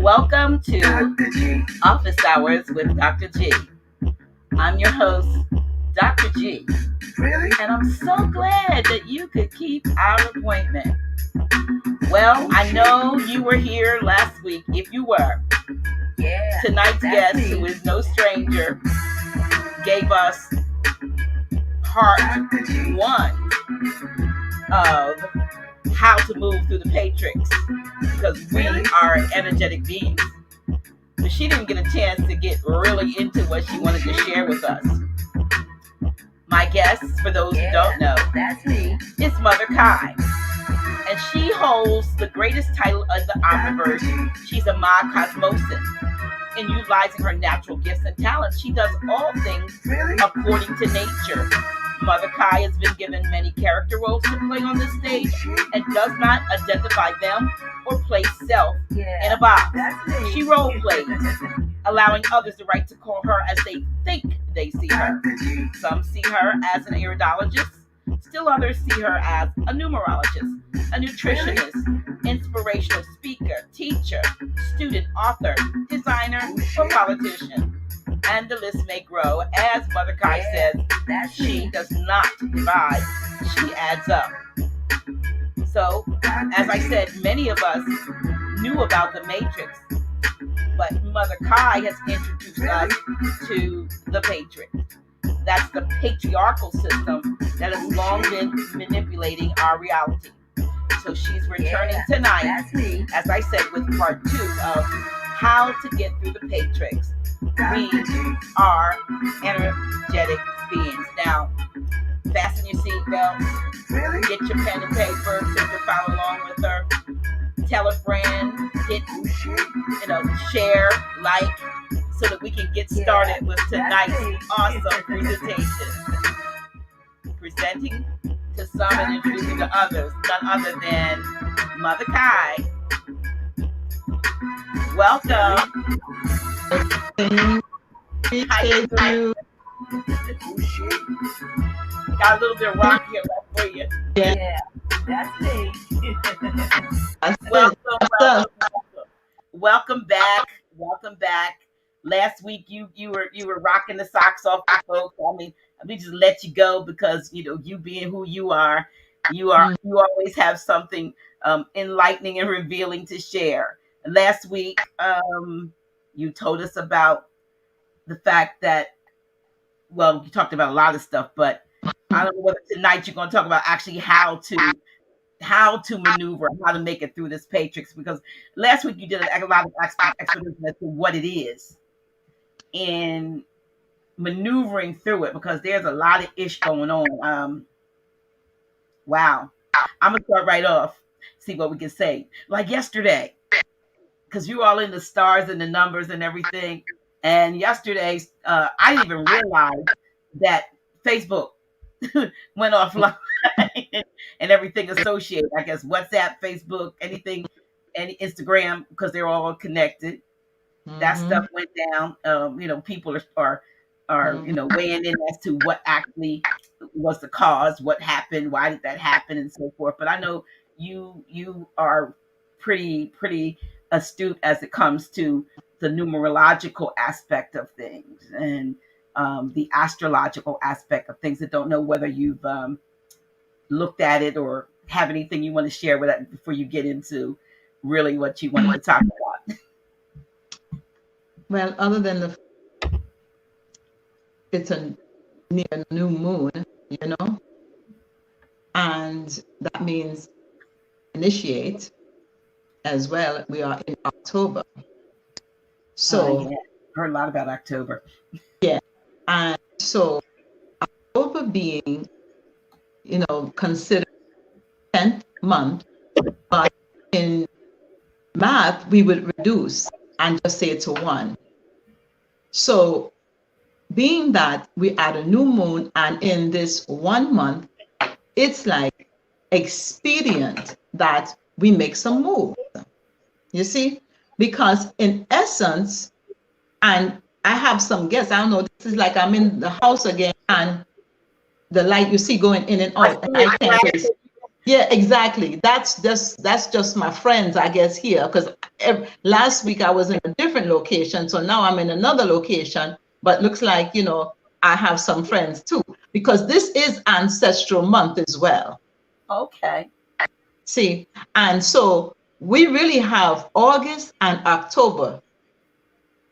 Welcome to Office Hours with Dr. G. I'm your host, Dr. G. And I'm so glad that you could keep our appointment. Well, I know you were here last week. If you were, tonight's guest, who is no stranger, gave us part one of how to move through the Patrix, because we are energetic beings. But she didn't get a chance to get really into what she wanted to share with us. My guest, for those who don't know, that's me, is Mother Khai. And she holds the greatest title of the omniverse. She's a Ma Cosmosin. In utilizing her natural gifts and talents, she does all things according to nature. Mother Khai has been given many character roles to play on the stage and does not identify them or place self in a box. She role plays, allowing others the right to call her as they think they see her. Some see her as an iridologist, still others see her as a numerologist, a nutritionist, inspirational speaker, teacher, student, author, designer, or politician. And the list may grow. As Mother Khai says, she does not divide, she adds up. So, as I said, many of us knew about the Matrix, but Mother Khai has introduced us to the Patrix. That's the patriarchal system that has long been manipulating our reality. So she's returning tonight, as I said, with part two of how to get through the Patrix. We are energetic beings. Now, fasten your seatbelts, get your pen and paper so you can follow along with her. Tell a friend, hit, share, like, so that we can get started with tonight's awesome presentation. Presenting to some and introducing to others, none other than Mother Khai. Welcome. Appreciate you. Got a little bit of rock here left for you. Yeah, that's me. Welcome back. Welcome back. Last week you were rocking the socks off the folks. I mean, we just let you go because you being who you are, you always have something enlightening and revealing to share. Last week, you told us about the fact that, well, you talked about a lot of stuff, but I don't know whether tonight you're going to talk about actually how to maneuver, how to make it through this Patrix, because last week you did a lot of explanation as to what it is in maneuvering through it, because there's a lot of ish going on. Wow. I'm going to start right off, see what we can say. Like yesterday, because you all in the stars and the numbers and everything. And yesterday, I didn't even realize that Facebook went offline and everything associated. I guess WhatsApp, Facebook, anything, any Instagram, because they're all connected. Mm-hmm. That stuff went down. People are weighing in as to what actually was the cause, what happened, why did that happen, and so forth. But I know you are pretty astute as it comes to the numerological aspect of things and the astrological aspect of things. That don't know whether you've looked at it or have anything you want to share with that before you get into really what you wanted to talk about. Well, other than it's a new moon, and that means initiate as well. We are in October. So heard a lot about October. Yeah. And so October being, considered 10th month, but in math, we would reduce and just say it's a 1. So being that we add a new moon, and in this 1 month, it's like expedient that we make some move. You see? Because in essence, and I have some guests, I don't know, this is like I'm in the house again, and the light you see going in and out, and I can't Yeah, exactly. That's just my friends, I guess, here. Because last week I was in a different location, so now I'm in another location. But looks like, I have some friends too, because this is ancestral month as well. Okay. See, and so we really have August and October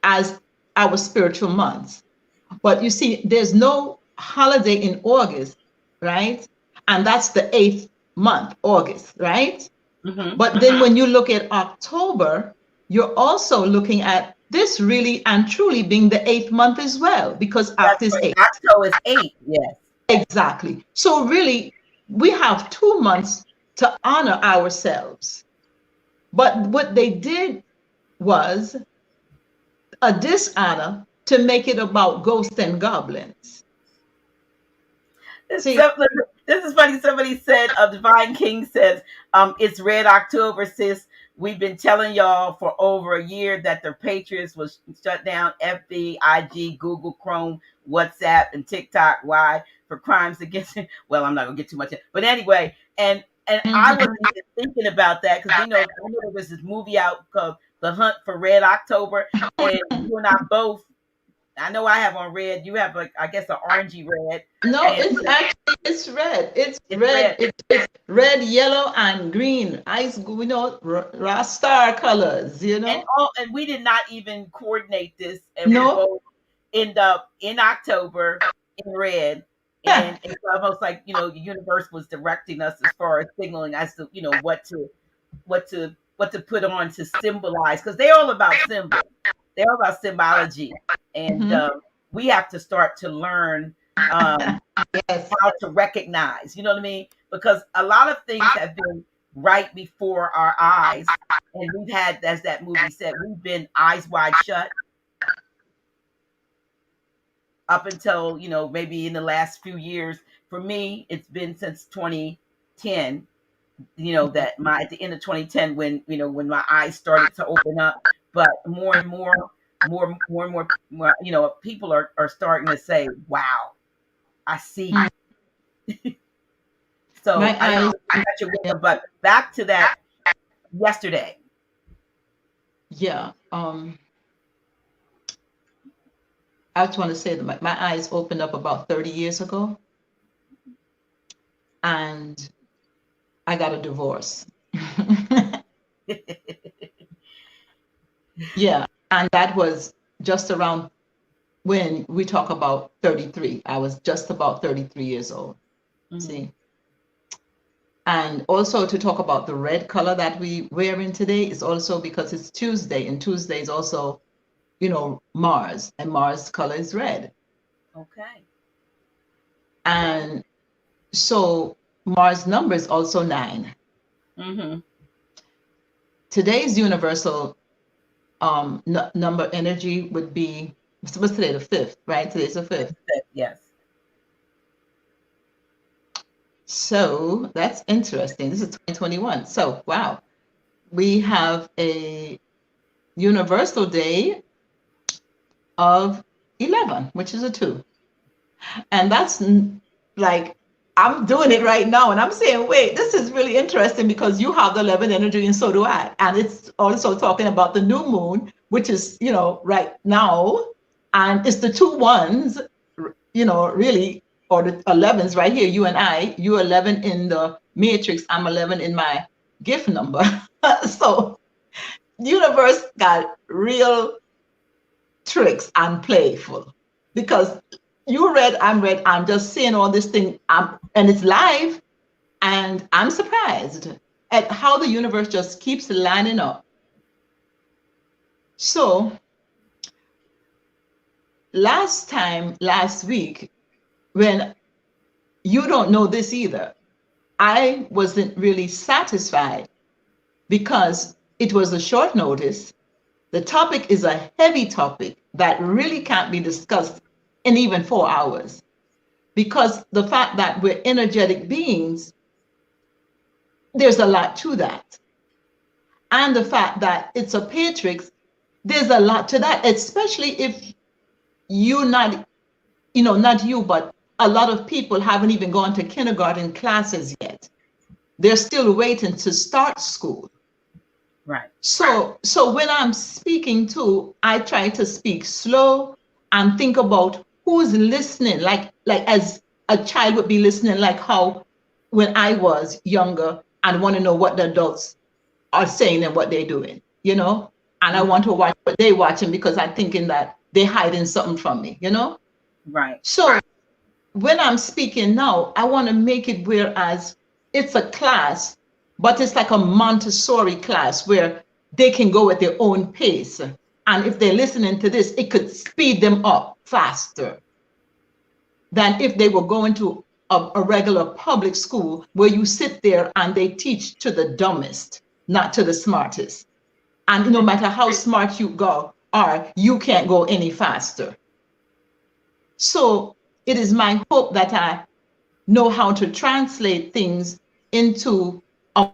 as our spiritual months. But you see, there's no holiday in August, right? And that's the 8th month, August, right? Hmm. But then when you look at October, you're also looking at this really and truly being the 8th month as well, because That's Oct is right. 8. Octo is 8. Yes. Exactly. So really, we have 2 months to honor ourselves. But what they did was a dishonor to make it about ghosts and goblins. See, So, this is funny. Somebody said, Divine King says, it's Red October, sis. We've been telling y'all for over a year that the Patriots was shut down FB, IG, Google, Chrome, WhatsApp, and TikTok. Why? For crimes against well, I'm not gonna get too much in, but anyway, and I mhm. wasn't even thinking about that because I know there was this movie out called The Hunt for Red October, and you and I both, I know I have on red. You have like, I guess, an orangey red, No, and it's actually it's red. It's it's red. red. It's red, yellow, and green. Star colors. And we did not even coordinate this, and we No, both end up in October in red. yeah. And it's almost like, the universe was directing us as far as signaling us to, what to put on to symbolize, because they're all about symbols. They're all about symbology, and Hmm. we have to start to learn, um, Yes. how to recognize. You know what I mean? Because a lot of things have been right before our eyes, and we've had, as that movie said, we've been eyes wide shut up until, maybe in the last few years. For me, it's been since 2010. That my at the end of 2010, when my eyes started to open up, but more and more, people are starting to say, "Wow, I see." So My I don't eyes. know if you got your wisdom, but back to that yesterday. Yeah. I just want to say that my eyes opened up about 30 years ago, and I got a divorce. Yeah, and that was just around when we talk about 33. I was just about 33 years old. Hmm. See, and also to talk about the red color that we wearing today is also because it's Tuesday, and Tuesday is also, Mars, and Mars color is red. Okay. Okay. And so Mars number is also 9. Hmm. Today's universal number energy would be, what's today, the 5th, right? Today's the 5th. Yes. So that's interesting. This is 2021. So, wow, we have a universal day of 11, which is a 2. And that's like, I'm doing it right now. And I'm saying, wait, this is really interesting because you have the 11 energy and so do I. And it's also talking about the new moon, which is, right now. And it's the 2 1s, really, or the 11s right here, you and I, you 11 in the matrix, I'm 11 in my gift number. So universe got real tricks and playful because you read, I'm read, I'm just seeing all this thing, and it's live, and I'm surprised at how the universe just keeps lining up. So last week, when you don't know this either, I wasn't really satisfied because it was a short notice. The topic is a heavy topic that really can't be discussed in even 4 hours, because the fact that we're energetic beings, there's a lot to that. And the fact that it's a Patrix, there's a lot to that, especially if you not, not you, but a lot of people haven't even gone to kindergarten classes yet. they're still waiting to start school. Right. So when I'm speaking too, I try to speak slow and think about who's listening, like as a child would be listening, like how when I was younger and want to know what the adults are saying and what they're doing, you know? And I Mm-hmm. want to watch what they're watching because I'm thinking that they're hiding something from me, you know? Right. So when I'm speaking now, I want to make it whereas it's a class, but it's like a Montessori class where they can go at their own pace. And if they're listening to this, it could speed them up faster than if they were going to a regular public school where you sit there and they teach to the dumbest, not to the smartest. And no matter how smart you are, you can't go any faster. So it is my hope that I know how to translate things into a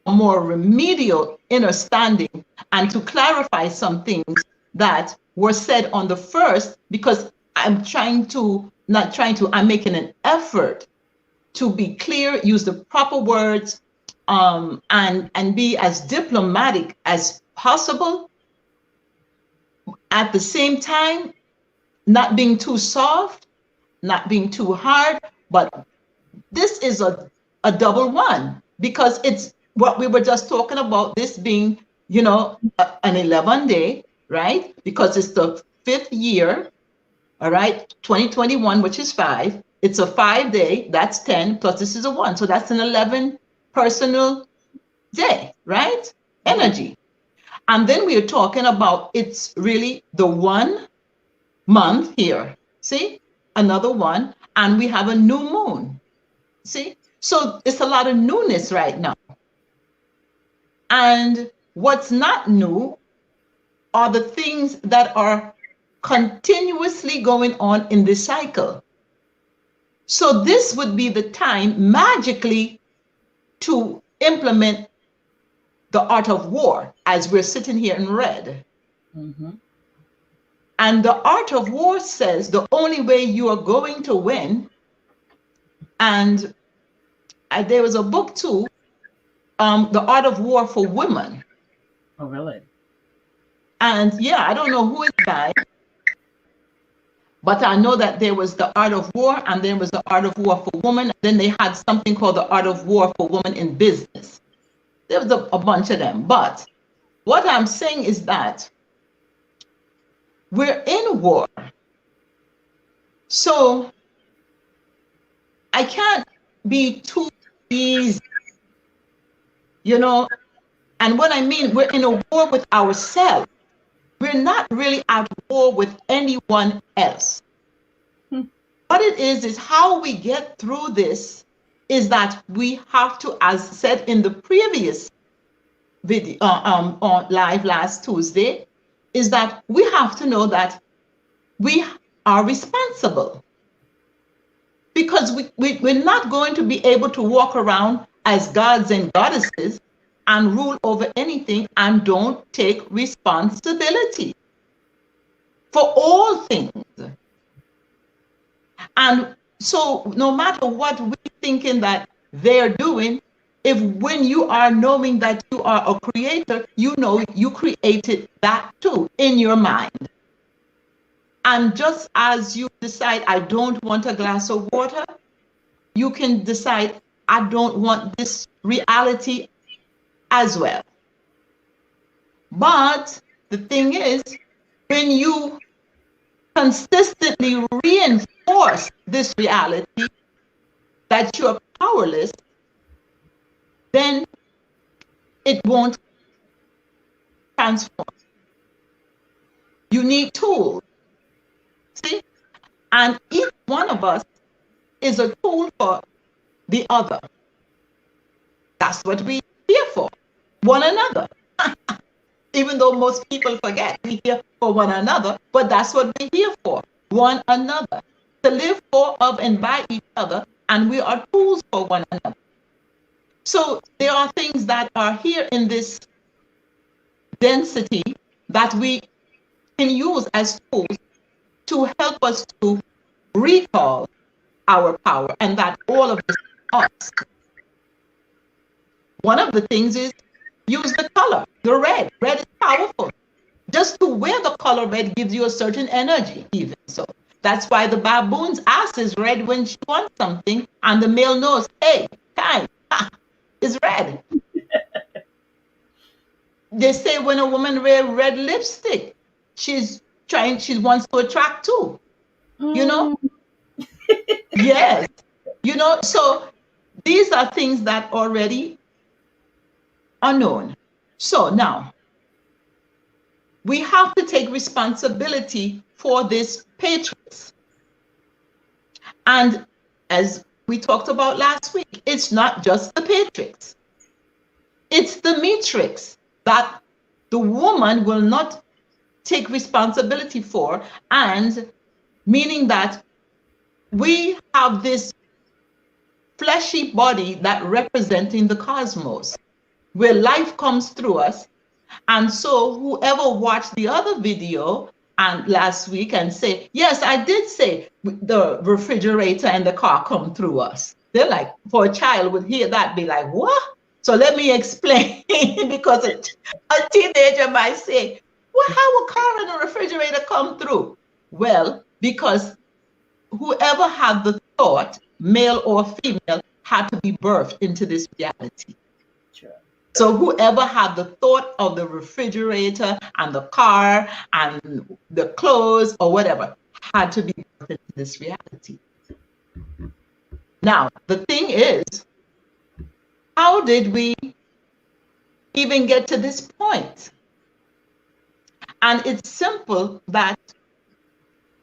more remedial understanding and to clarify some things that were said on the first, because I'm making an effort to be clear, use the proper words, and be as diplomatic as possible. At the same time, not being too soft, not being too hard, but this is a double one because it's what we were just talking about, this being, an 11 day, right? Because it's the fifth year, all right, 2021, which is 5. It's a 5 day, that's 10, plus this is a 1. So that's an 11 personal day, right? Mm-hmm. Energy. And then we are talking about it's really the 1 month here. See, another one, and we have a new moon. See, so it's a lot of newness right now. And what's not new are the things that are continuously going on in this cycle. So this would be the time magically to implement the art of war as we're sitting here in red. Mm-hmm. And the art of war says the only way you are going to win, and there was a book too, The Art of War for Women. Oh, really? And yeah, I don't know who it's by, but I know that there was the Art of War and there was the Art of War for Women. Then they had something called the Art of War for Women in Business. There was a bunch of them. But what I'm saying is that we're in war. So I can't be too easy, you know. And what I mean, we're in a war with ourselves. We're not really at war with anyone else. What it is how we get through this is that we have to, as said in the previous video on live last Tuesday, is that we have to know that we are responsible because we're not going to be able to walk around as gods and goddesses and rule over anything and don't take responsibility for all things. And so no matter what we're thinking that they're doing, if when you are knowing that you are a creator, you know you created that too in your mind. And just as you decide, I don't want a glass of water, you can decide, I don't want this reality as well. But the thing is, when you consistently reinforce this reality that you're powerless, then it won't transform. You need tools, see? And each one of us is a tool for the other. That's what we're here for, one another. Even though most people forget, we're here for one another, but that's what we're here for, one another. To live for, of, and by each other, and we are tools for one another. So there are things that are here in this density that we can use as tools to help us to recall our power, and that all of this is us. one of the things is use the color, the red. Red is powerful. Just to wear the color red gives you a certain energy, even so. That's why the baboon's ass is red when she wants something, and the male knows, hey, time is red. They say when a woman wears red lipstick, she wants to attract too. You know? Yes. You know, so these are things that already are known. So now we have to take responsibility for this Patrix. And as we talked about last week, it's not just the Patrix. It's the matrix that the woman will not take responsibility for, and meaning that we have this fleshy body that representing the cosmos, where life comes through us. And so whoever watched the other video and last week and say, yes, I did say the refrigerator and the car come through us. They're like, for a child would hear that, be like, what? So let me explain, because a teenager might say, well, how a car and a refrigerator come through? Well, because whoever had the thought, male or female, had to be birthed into this reality. Sure. So whoever had the thought of the refrigerator and the car and the clothes or whatever had to be birthed into this reality. Now, the thing is, how did we even get to this point? And it's simple that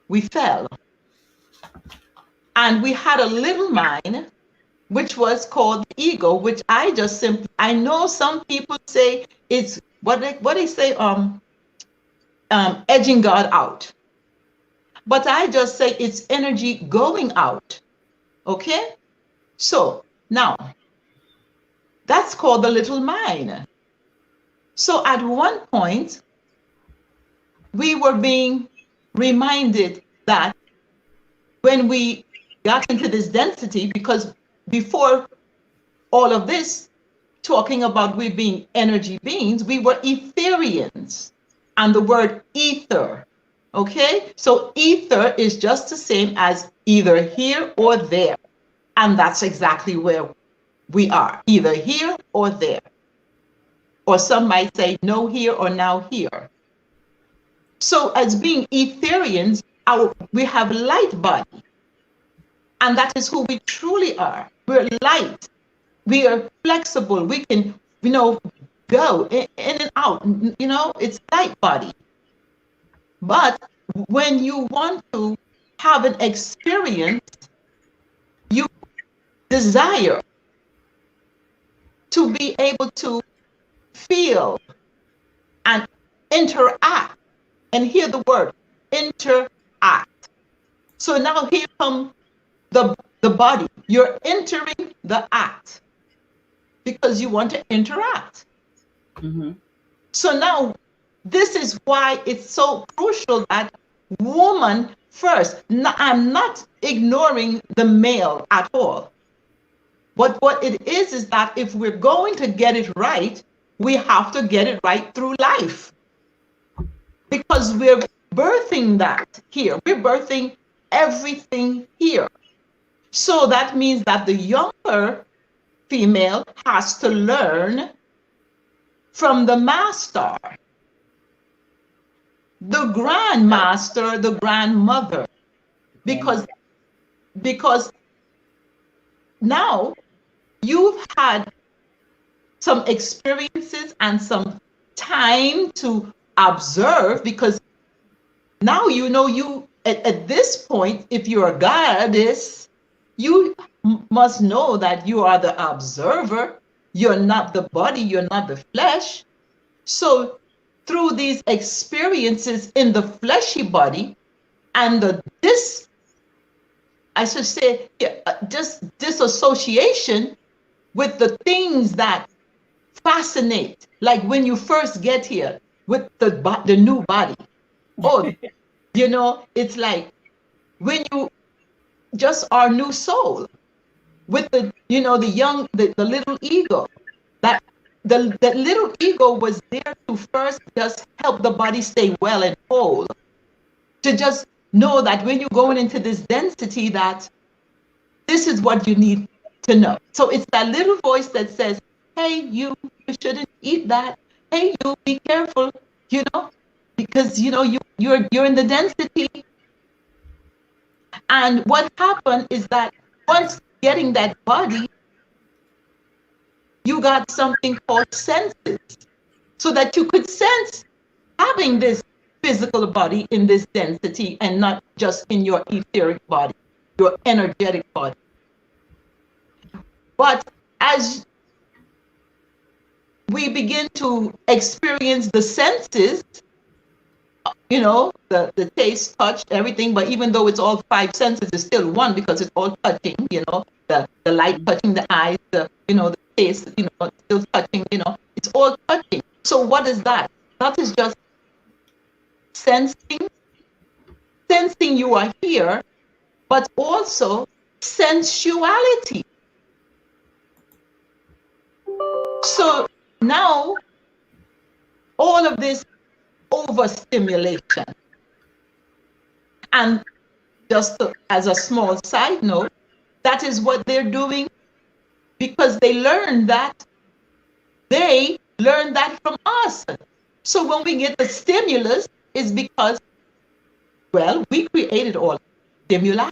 we fell. And we had a little mind, which was called the ego, which I know some people say it's what they say, edging God out. But I just say it's energy going out. Okay? So now, that's called the little mind. So at one point, we were being reminded that when we got into this density, because before all of this, talking about we being energy beings, we were etherians, and the word ether, okay? So ether is just the same as either here or there, and that's exactly where we are, either here or there. Or some might say no here or now here. So as being etherians, we have light body, and that is who we truly are. We're light. We are flexible. We can, go in and out. It's light body. But when you want to have an experience, you desire to be able to feel and interact, and hear the word interact. So now here comes the body. You're entering the act because you want to interact. Mm-hmm. So now this is why it's so crucial that woman first. I'm not ignoring the male at all. But what it is that if we're going to get it right, we have to get it right through life. Because we're birthing that here. We're birthing everything here. So that means that the younger female has to learn from the master, the grandmaster, the grandmother, because now you've had some experiences and some time to observe, because now you at this point, if you're a goddess, you must know that you are the observer. You're not the body, you're not the flesh. So through these experiences in the fleshy body and just disassociation with the things that fascinate, like when you first get here with the new body. Oh, it's like when you just are new soul with the little ego. That the little ego was there to first just help the body stay well and whole. To just know that when you're going into this density, that this is what you need to know. So it's that little voice that says, hey, you shouldn't eat that. Hey, you be careful, because you're in the density. And what happened is that once getting that body, you got something called senses, so that you could sense having this physical body in this density and not just in your etheric body, your energetic body. But as we begin to experience the senses, the taste, touch, everything, but even though it's all five senses, it's still one because it's all touching, the light touching the eyes, the taste, it's still touching, it's all touching. So what is that? That is just sensing you are here, but also sensuality. So now all of this overstimulation, and just as a small side note, that is what they're doing because they learned that from us. So when we get the stimulus, is because, well, we created all stimuli.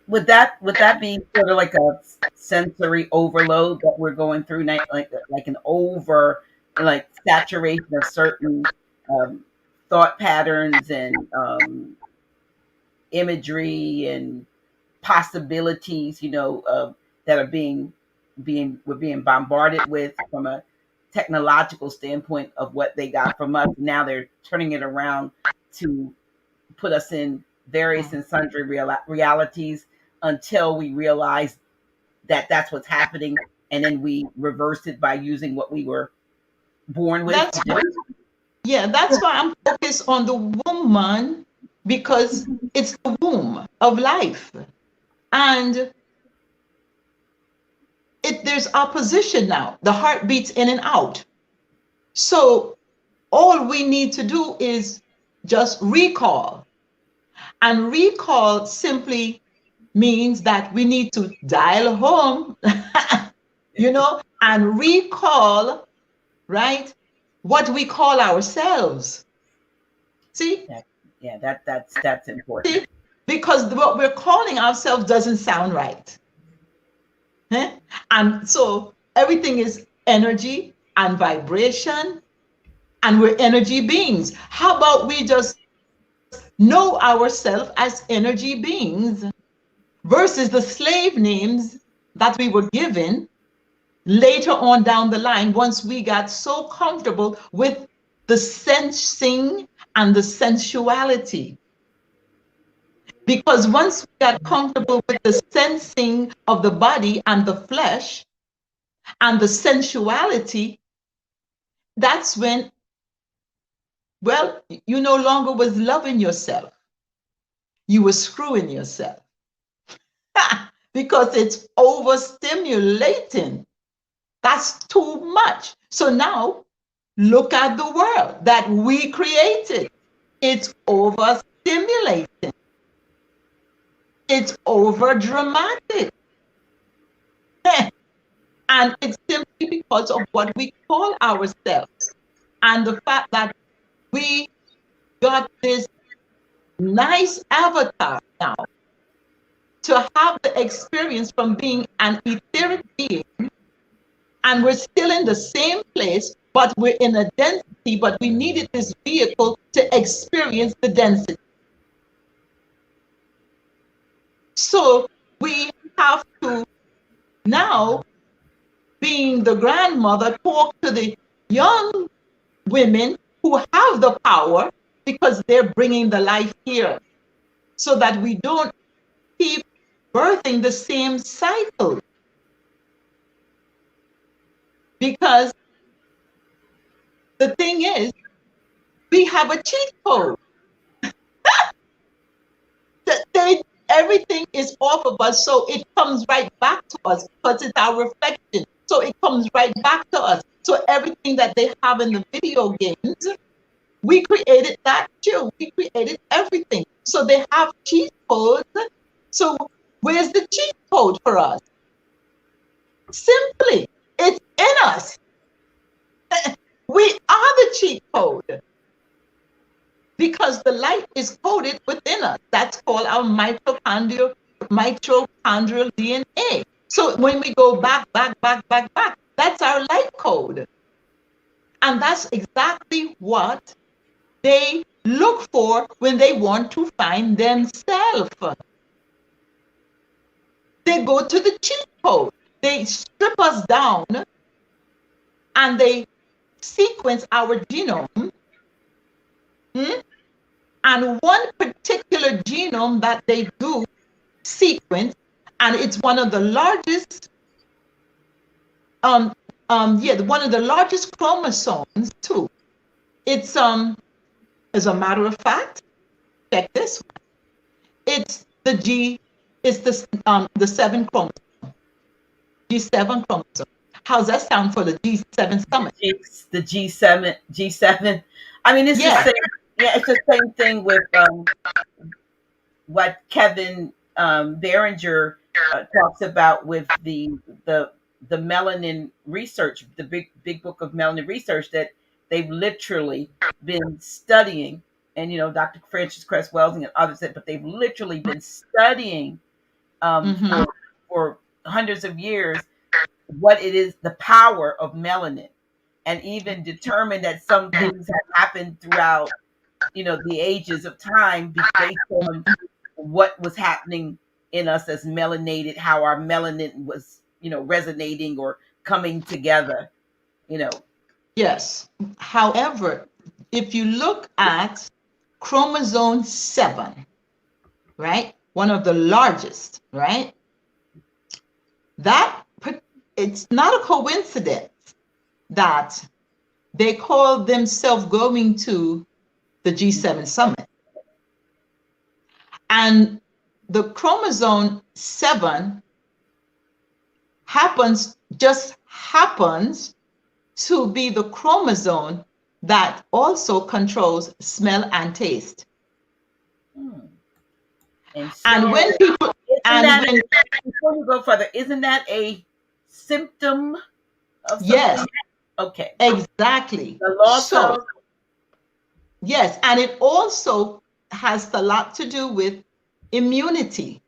Would that be sort of like a sensory overload that we're going through, like an over, like saturation of certain um, thought patterns and imagery and possibilities, that are we're being bombarded with from a technological standpoint of what they got from us. Now they're turning it around to put us in various and sundry realities until we realize that that's what's happening, and then we reverse it by using what we were born with. That's why I'm focused on the woman, because it's the womb of life, and there's opposition now. The heart beats in and out. So all we need to do is just recall. And recall simply means that we need to dial home, and recall, right, what we call ourselves. See? That's important. See? Because what we're calling ourselves doesn't sound right. And so everything is energy and vibration, and we're energy beings. How about we just know ourselves as energy beings versus the slave names that we were given later on down the line, once we got so comfortable with the sensing and the sensuality. Because once we got comfortable with the sensing of the body and the flesh and the sensuality, that's when, well, you no longer was loving yourself. You were screwing yourself. Because it's overstimulating. That's too much. So now look at the world that we created. It's overstimulating. It's over dramatic. And it's simply because of what we call ourselves. And the fact that we got this nice avatar now to have the experience from being an etheric being, and we're still in the same place, but we're in a density, but we needed this vehicle to experience the density. So we have to now, being the grandmother, talk to the young women who have the power, because they're bringing the life here, so that we don't keep birthing the same cycle. Because the thing is, we have a cheat code. Everything is off of us, so it comes right back to us because it's our reflection. So it comes right back to us. So everything that they have in the video games, we created that too. We created everything. So they have cheat codes. So where's the cheat code for us? Simply, it's in us. We are the cheat code because the light is coded within us. That's called our mitochondrial DNA. So when we go back, that's our light code. And that's exactly what they look for when they want to find themselves. They go to the cheat code. They strip us down and they sequence our genome. And one particular genome that they do sequence, and it's one of the largest, one of the largest chromosomes too. It's as a matter of fact, check this. It's the 7 chromosome, G7 chromosome. How's that sound for the G7 summit? The G7. I mean, it's the same. Yeah, it's the same thing with what Kevin Behringer talks about with the melanin research, the big book of melanin research that they've literally been studying, and Dr. Francis Cress Welsing and others said, but they've literally been studying for hundreds of years what it is, the power of melanin, and even determined that some things have happened throughout the ages of time based on what was happening in us as melanated, how our melanin was resonating or coming together. Yes. However, if you look at chromosome 7, right, one of the largest, right, that it's not a coincidence that they call themselves going to the G7 summit. And the chromosome 7 just happens to be the chromosome that also controls smell and taste. And when people, before you go further, isn't that a symptom of something? Yes. Okay. Exactly. The loss of. Yes, and it also has a lot to do with immunity.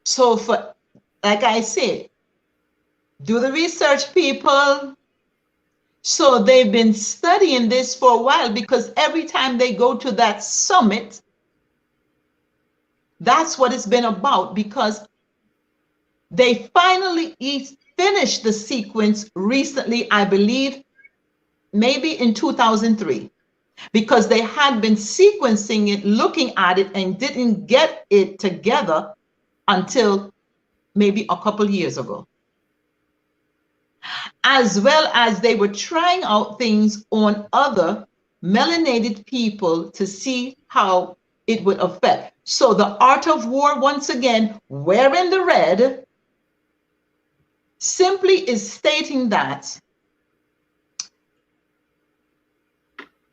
So like I said, do the research, people. So they've been studying this for a while, because every time they go to that summit, that's what it's been about, because they finally finished the sequence recently, I believe, maybe in 2003, because they had been sequencing it, looking at it, and didn't get it together until maybe a couple years ago. As well as they were trying out things on other melanated people to see how it would affect. So the art of war, once again, wearing the red, simply is stating that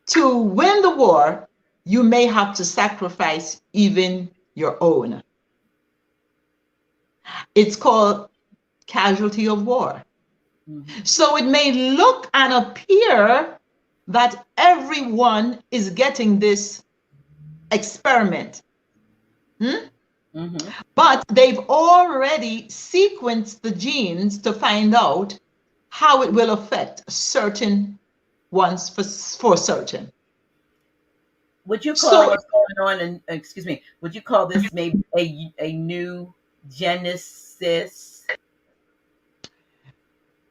to win the war, you may have to sacrifice even your own. It's called casualty of war. So it may look and appear that everyone is getting this experiment. But they've already sequenced the genes to find out how it will affect certain ones for certain. Would you call what's going on, and excuse me, would you call this maybe a new genesis?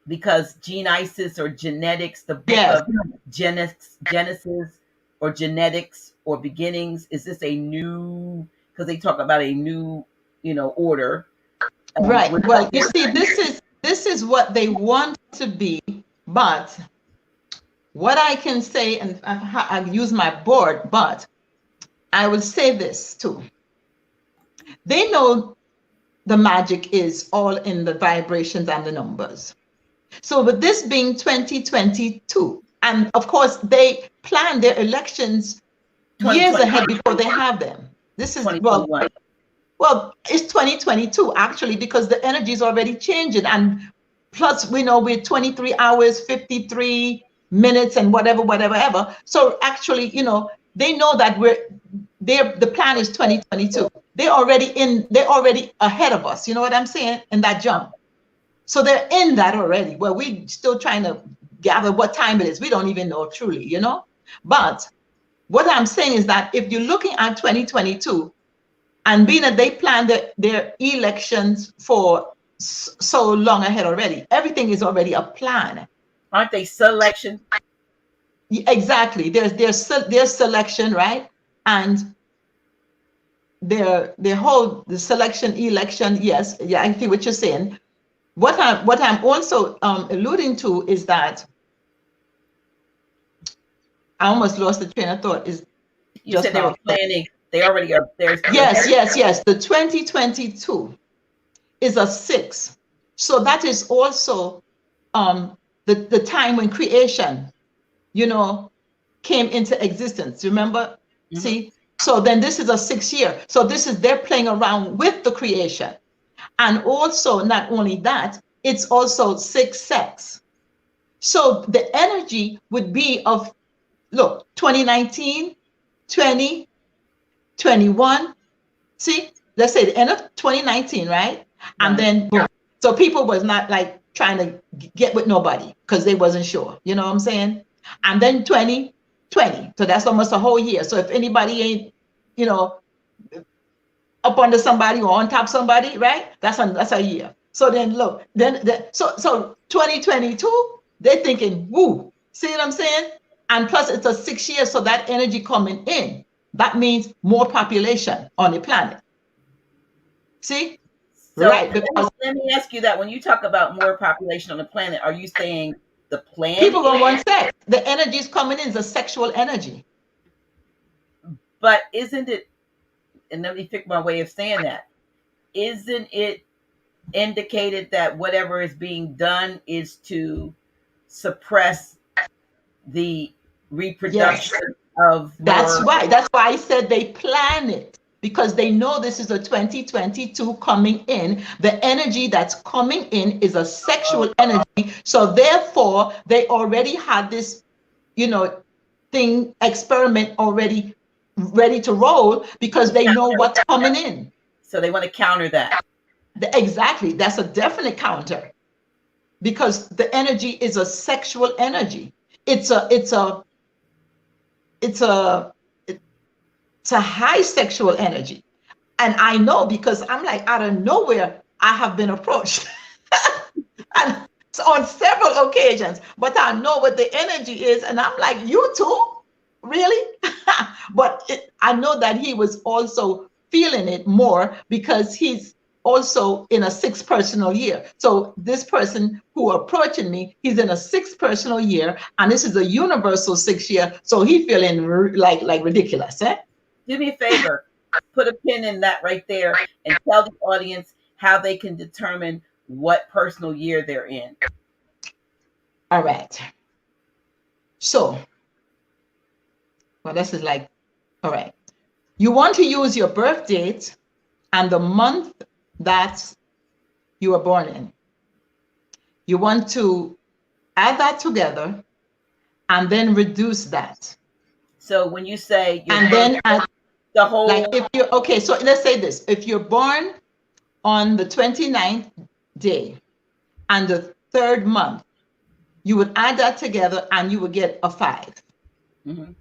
Because Genesis or genetics, the book of Genesis or genetics or beginnings, is this a new, because they talk about a new, order. Right. Well, you see, this is what they want to be, but what I can say, and I use my board, but I will say this too. They know the magic is all in the vibrations and the numbers. So with this being 2022, and of course they plan their elections years 2020, ahead before they have them. This is, 2021. well, it's 2022 actually, because the energy is already changing. And plus, we know we're 23 hours, 53 minutes, and whatever. So actually, they know that the plan is 2022. They're already ahead of us. You know what I'm saying? In that jump. So they're in that already. Well, we still trying to gather what time it is. We don't even know truly, But what I'm saying is that if you're looking at 2022, and being that they plan their elections for so long ahead already, everything is already a plan. Aren't they selection? Exactly. There's selection, right? And the selection election. Yes, yeah, I see what you're saying. What I'm also alluding to is that I almost lost the train of thought. Is You just said they now. were planning. They already are. Yes. The 2022 is a 6. So that is also the time when creation, came into existence. Remember? Mm-hmm. See? So then this is a 6 year. So they're playing around with the creation. And also, not only that, it's also 6 sex. So the energy would be of, look, 2019, 20, 21. See, let's say the end of 2019, right? And then boom. So people was not like trying to get with nobody because they wasn't sure. You know what I'm saying? And then 2020. So that's almost a whole year. So if anybody ain't, up under somebody or on top of somebody, right? That's a year. So then look, so 2022, they're thinking, woo, see what I'm saying? And plus it's a 6 years, so that energy coming in, that means more population on the planet. See? So Right. Because let me ask you that when you talk about more population on the planet, are you saying the planet? people gonna want sex. The energy is coming in is a sexual energy. But isn't it, and let me pick my way of saying that, isn't it indicated that whatever is being done is to suppress the reproduction of That's more? right. That's why I said they plan it, because they know this is a 2022 coming in. The energy that's coming in is a sexual energy. So therefore, they already had this, experiment already ready to roll because they know what's coming in. So they want to counter that. Exactly. That's a definite counter, because the energy is a sexual energy. It's a it's a it's a high sexual energy. And I know, because I'm like, out of nowhere, I have been approached and so on several occasions, but I know what the energy is. And I'm like, you too? Really? But I know that he was also feeling it more because he's also in a 6 personal year. So this person who approaching me, he's in a 6 personal year, and this is a universal 6 year. So he feeling like ridiculous, eh? Do me a favor, put a pin in that right there and tell the audience how they can determine what personal year they're in. All right. So, well, this is like, all right. You want to use your birth date and the month that you were born in. You want to add that together and then reduce that. So when you say and then the whole, like if you're okay, so let's say this: if you're born on the 29th day and the 3rd month, you would add that together and you would get a 5. Mm-hmm.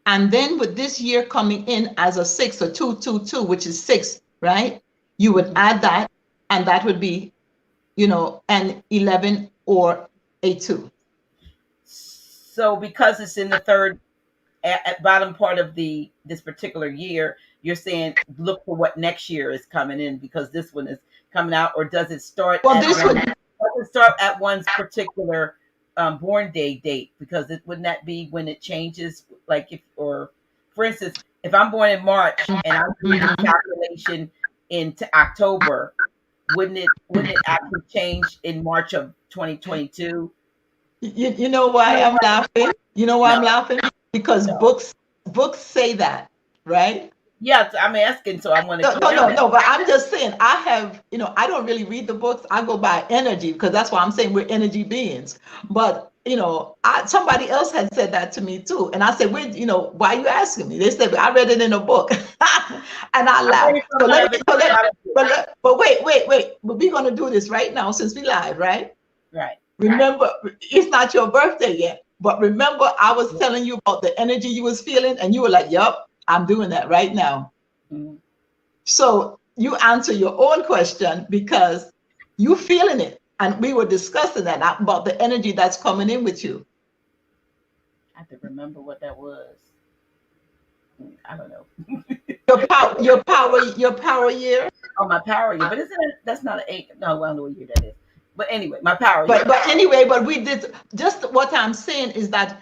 And then with this year coming in as a 6, or 222, which is 6, right? You would add that, and that would be, an 11 or a 2. So because it's in the third at bottom part of this particular year, you're saying look for what next year is coming in, because this one is coming out, or does it start? Well, does it start at one's particular born day date? Because it wouldn't that be when it changes? Like for instance, if I'm born in March and I'm doing a calculation into October, wouldn't it actually change in March of 2022? You know why I'm laughing? You know why No, I'm laughing? Because no. books say that, right? Yes, I'm asking, so I want to No, no, confirm no, it. no. But I'm just saying, I have, I don't really read the books. I go by energy because that's why I'm saying we're energy beings. But somebody else had said that to me too, and I said, "Wait, why are you asking me?" They said, "I read it in a book," and I I read it laughed. from So one let of me, the so let, astrologers. but wait. But we're gonna do this right now since we live, right? Right. Remember, it's not your birthday yet, but remember, I was telling you about the energy you was feeling, and you were like, "Yup, I'm doing that right now." Mm-hmm. So you answer your own question because you feeling it. And we were discussing that about the energy that's coming in with you. I have to remember what that was. I don't know. Your power year. Oh, my power year, but isn't it? That's not an eight. No, I don't know what year that is. But anyway, my power But year. but anyway, but we did just what I'm saying is that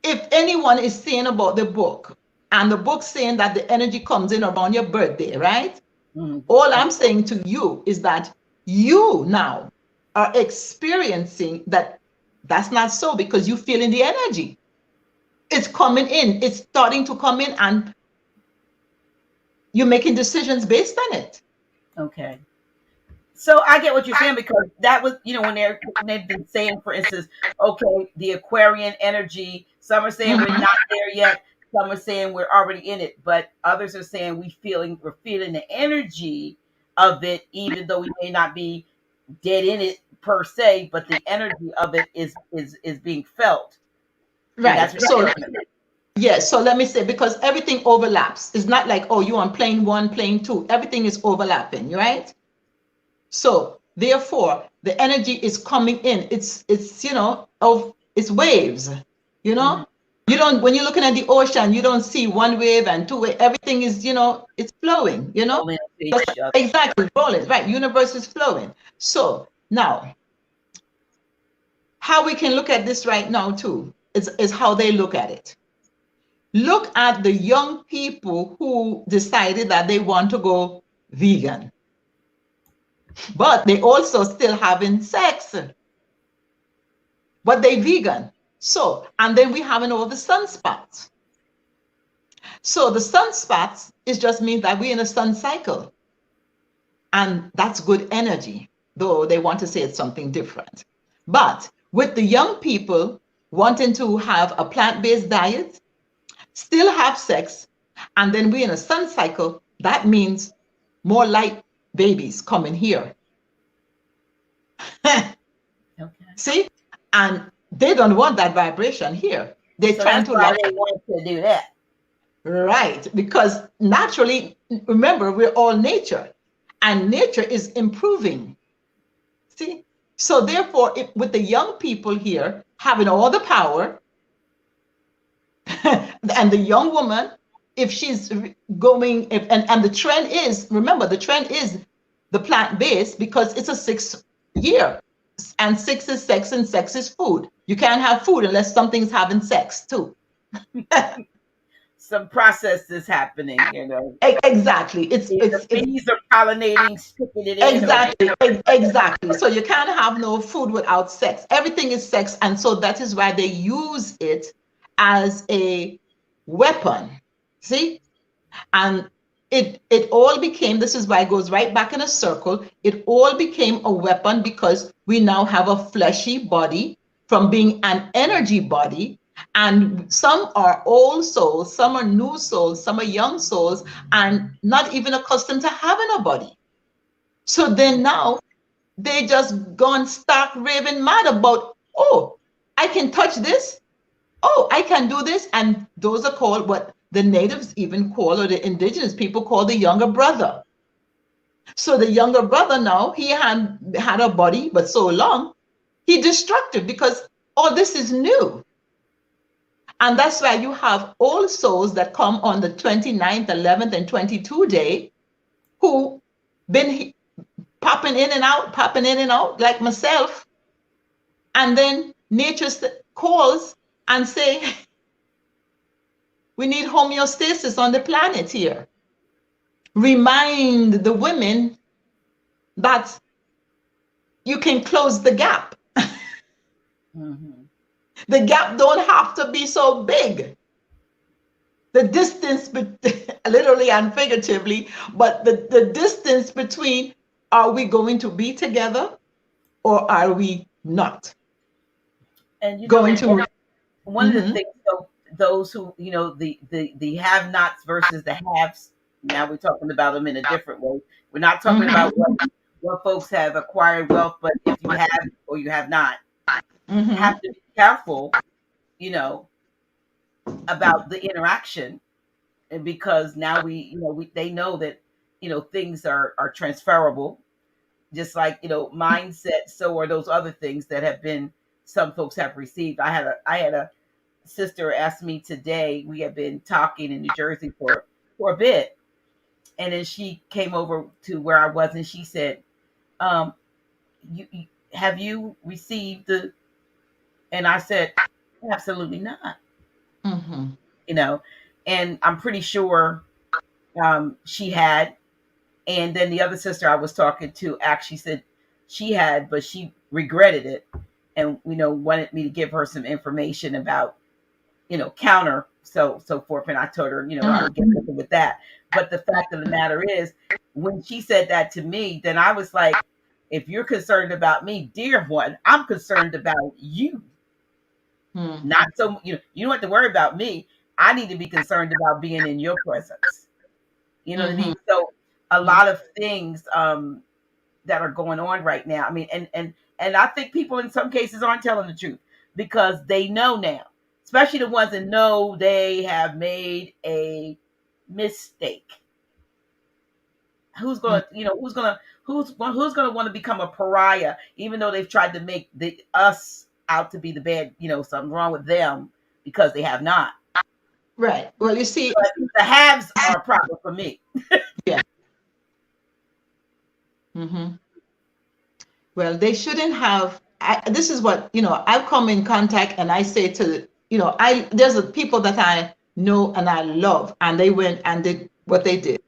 if anyone is saying about the book and the book saying that the energy comes in around your birthday, right? Mm-hmm. All I'm saying to you is that you now are experiencing that that's not so because you feel in the energy. It's coming in, it's starting to come in, and you're making decisions based on it. Okay. So I get what you're saying because that was, when they've been saying, for instance, okay, the Aquarian energy. Some are saying we're Mhm. not there yet. Some are saying we're already in it, but others are saying we're feeling the energy of it, even though we may not be dead in it per se, but the energy of it is being felt, and that's Right. what So you're saying. yes, so let me say because everything overlaps. It's not like, oh, you on plane one, plane two. Everything is overlapping, right? So therefore, the energy is coming in. It's of it's waves. You Mhm. know, you don't when you're looking at the ocean, you don't see one wave and two wave. Everything is it's flowing. Rolling into Just each other. exactly rolling. Right, universe is flowing. So now, how we can look at this right now too is how they look at it. Look at the young people who decided that they want to go vegan, but they also still having sex, but they vegan. So, and then we having all the sunspots. So the sunspots is just means that we're in a sun cycle, and that's good energy, though they want to say it's something different. But with the young people wanting to have a plant-based diet, still have sex, and then we're in a sun cycle, that means more light babies coming here. Okay. See? And they don't want that vibration here. They're So trying that's to why lock they want to do that. right because naturally, remember, we're all nature and nature is improving. See? So therefore, with the young people here having all the power, and the young woman, if she's going, and the trend is, remember, the trend is the plant-based because it's a 6 year, and six is sex and sex is food. You can't have food unless something's having sex too. Some process is happening. Exactly. Either It's bees are pollinating, sticking it in, or exactly. So you can't have no food without sex. Everything is sex, and so that is why they use it as a weapon. See? And it all became, this is why it goes right back in a circle. It all became a weapon because we now have a fleshy body from being an energy body. And some are old souls, some are new souls, some are young souls, and not even accustomed to having a body. So then now they just gone stark raving mad about, oh, I can touch this, oh, I can do this. And those are called what the natives even call, or the indigenous people call, the younger brother. So the younger brother now, he had a body, but so long, he destructive because all this is new. And that's why you have old souls that come on the 29th, 11th, and 22 day who been popping in and out, like myself. And then nature calls and say, we need homeostasis on the planet here. Remind the women that you can close the gap. Mm-hmm. The gap don't have to be so big. The distance, literally and figuratively, but the distance between, are we going to be together or are we not And going to? one of the Mm-hmm, things, so those who, the have-nots versus the haves. Now we're talking about them in a different way. We're not talking about mm-hmm, what folks have acquired wealth, but if you have or you have not, mm-hmm, have to be careful, you know, about the interaction, and because now they know that things are transferable, just like mindset. So are those other things that have been some folks have received. I had a sister asked me today. We had been talking in New Jersey for a bit, and then she came over to where I was, and she said, um, you have you received the?" And I said, "Absolutely not." mm-hmm, You know, and I'm pretty sure she had. And then the other sister I was talking to actually said she had, but she regretted it, and wanted me to give her some information about counter, so forth. And I told her, I would get with that. But the fact of the matter is, when she said that to me, then I was like, if you're concerned about me, dear one, I'm concerned about you. mm-hmm, Not so you don't have to worry about me. I need to be concerned about being in your presence. You know what I mm-hmm, mean? So a lot of things that are going on right now. I mean, and I think people in some cases aren't telling the truth because they know now, especially the ones that know they have made a mistake. Who's gonna, who's gonna want to become a pariah, even though they've tried to make the us out to be the bad, something wrong with them because they have not. right. Well, you see, But the haves are a problem for me. yeah. Mm-hmm. Well, they shouldn't have. This is what, I've come in contact and I say to, there's people that I know and I love, and they went and did what they did.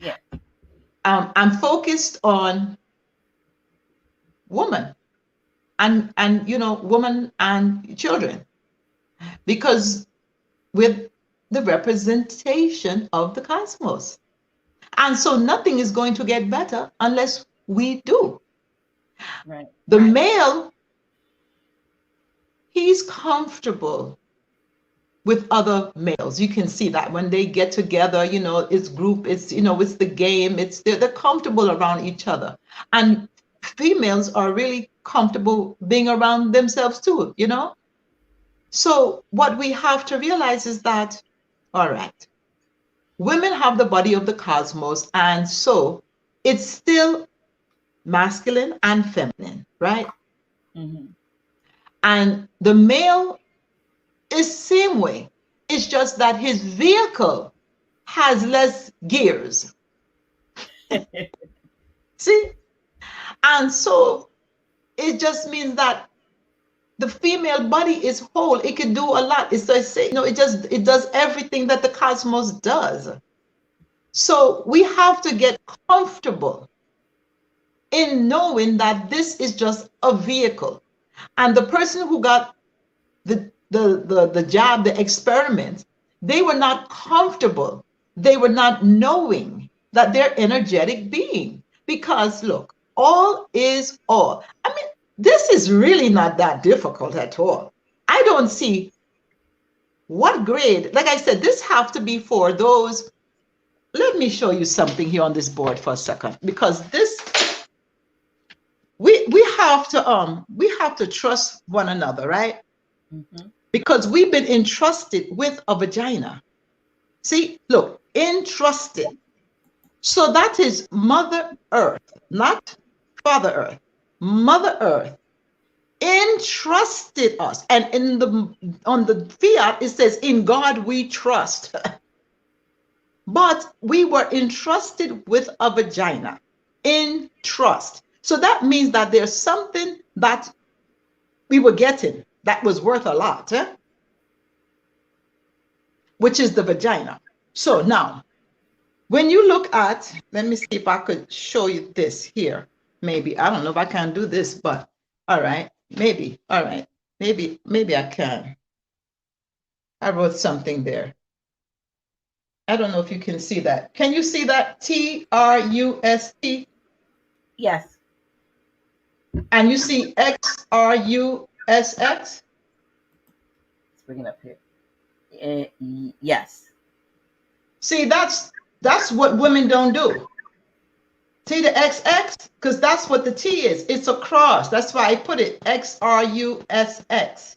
Yeah. I'm focused on women and women and children, because with the representation of the cosmos. And so nothing is going to get better unless we do. Right. The male, he's comfortable with other males. You can see that when they get together, it's group, it's the game, they're comfortable around each other. And females are really comfortable being around themselves too. So what we have to realize is that, all right, women have the body of the cosmos, and so it's still masculine and feminine, right? Mm-hmm. And the male is same way. It's just that his vehicle has less gears. See? And so it just means that the female body is whole. It can do a lot. It's like say, it does everything that the cosmos does. So we have to get comfortable in knowing that this is just a vehicle. And the person who got the job, the experiment, they were not comfortable. They were not knowing that they're energetic being. Because look, all is all. I mean, this is really not that difficult at all. I don't see what grade. Like I said, this have to be for those. Let me show you something here on this board for a second, because this we have to trust one another, right? Mm-hmm. Because we've been entrusted with a vagina. See, look, entrusted. So that is Mother Earth, not Father Earth. Mother Earth entrusted us. And on the fiat, it says, in God we trust. But we were entrusted with a vagina. In trust. So that means that there's something that we were getting that was worth a lot, which is the vagina. So now, when you look at, let me see if I could show you this here. Maybe. I don't know if I can do this, but all right. Maybe. All right. Maybe I can. I wrote something there. I don't know if you can see that. Can you see that? TRUST? Yes. And you see XRUSX? Let's bring it up here. Yes. See, that's what women don't do. See the XX? Because that's what the T is. It's a cross. That's why I put it XRUSX.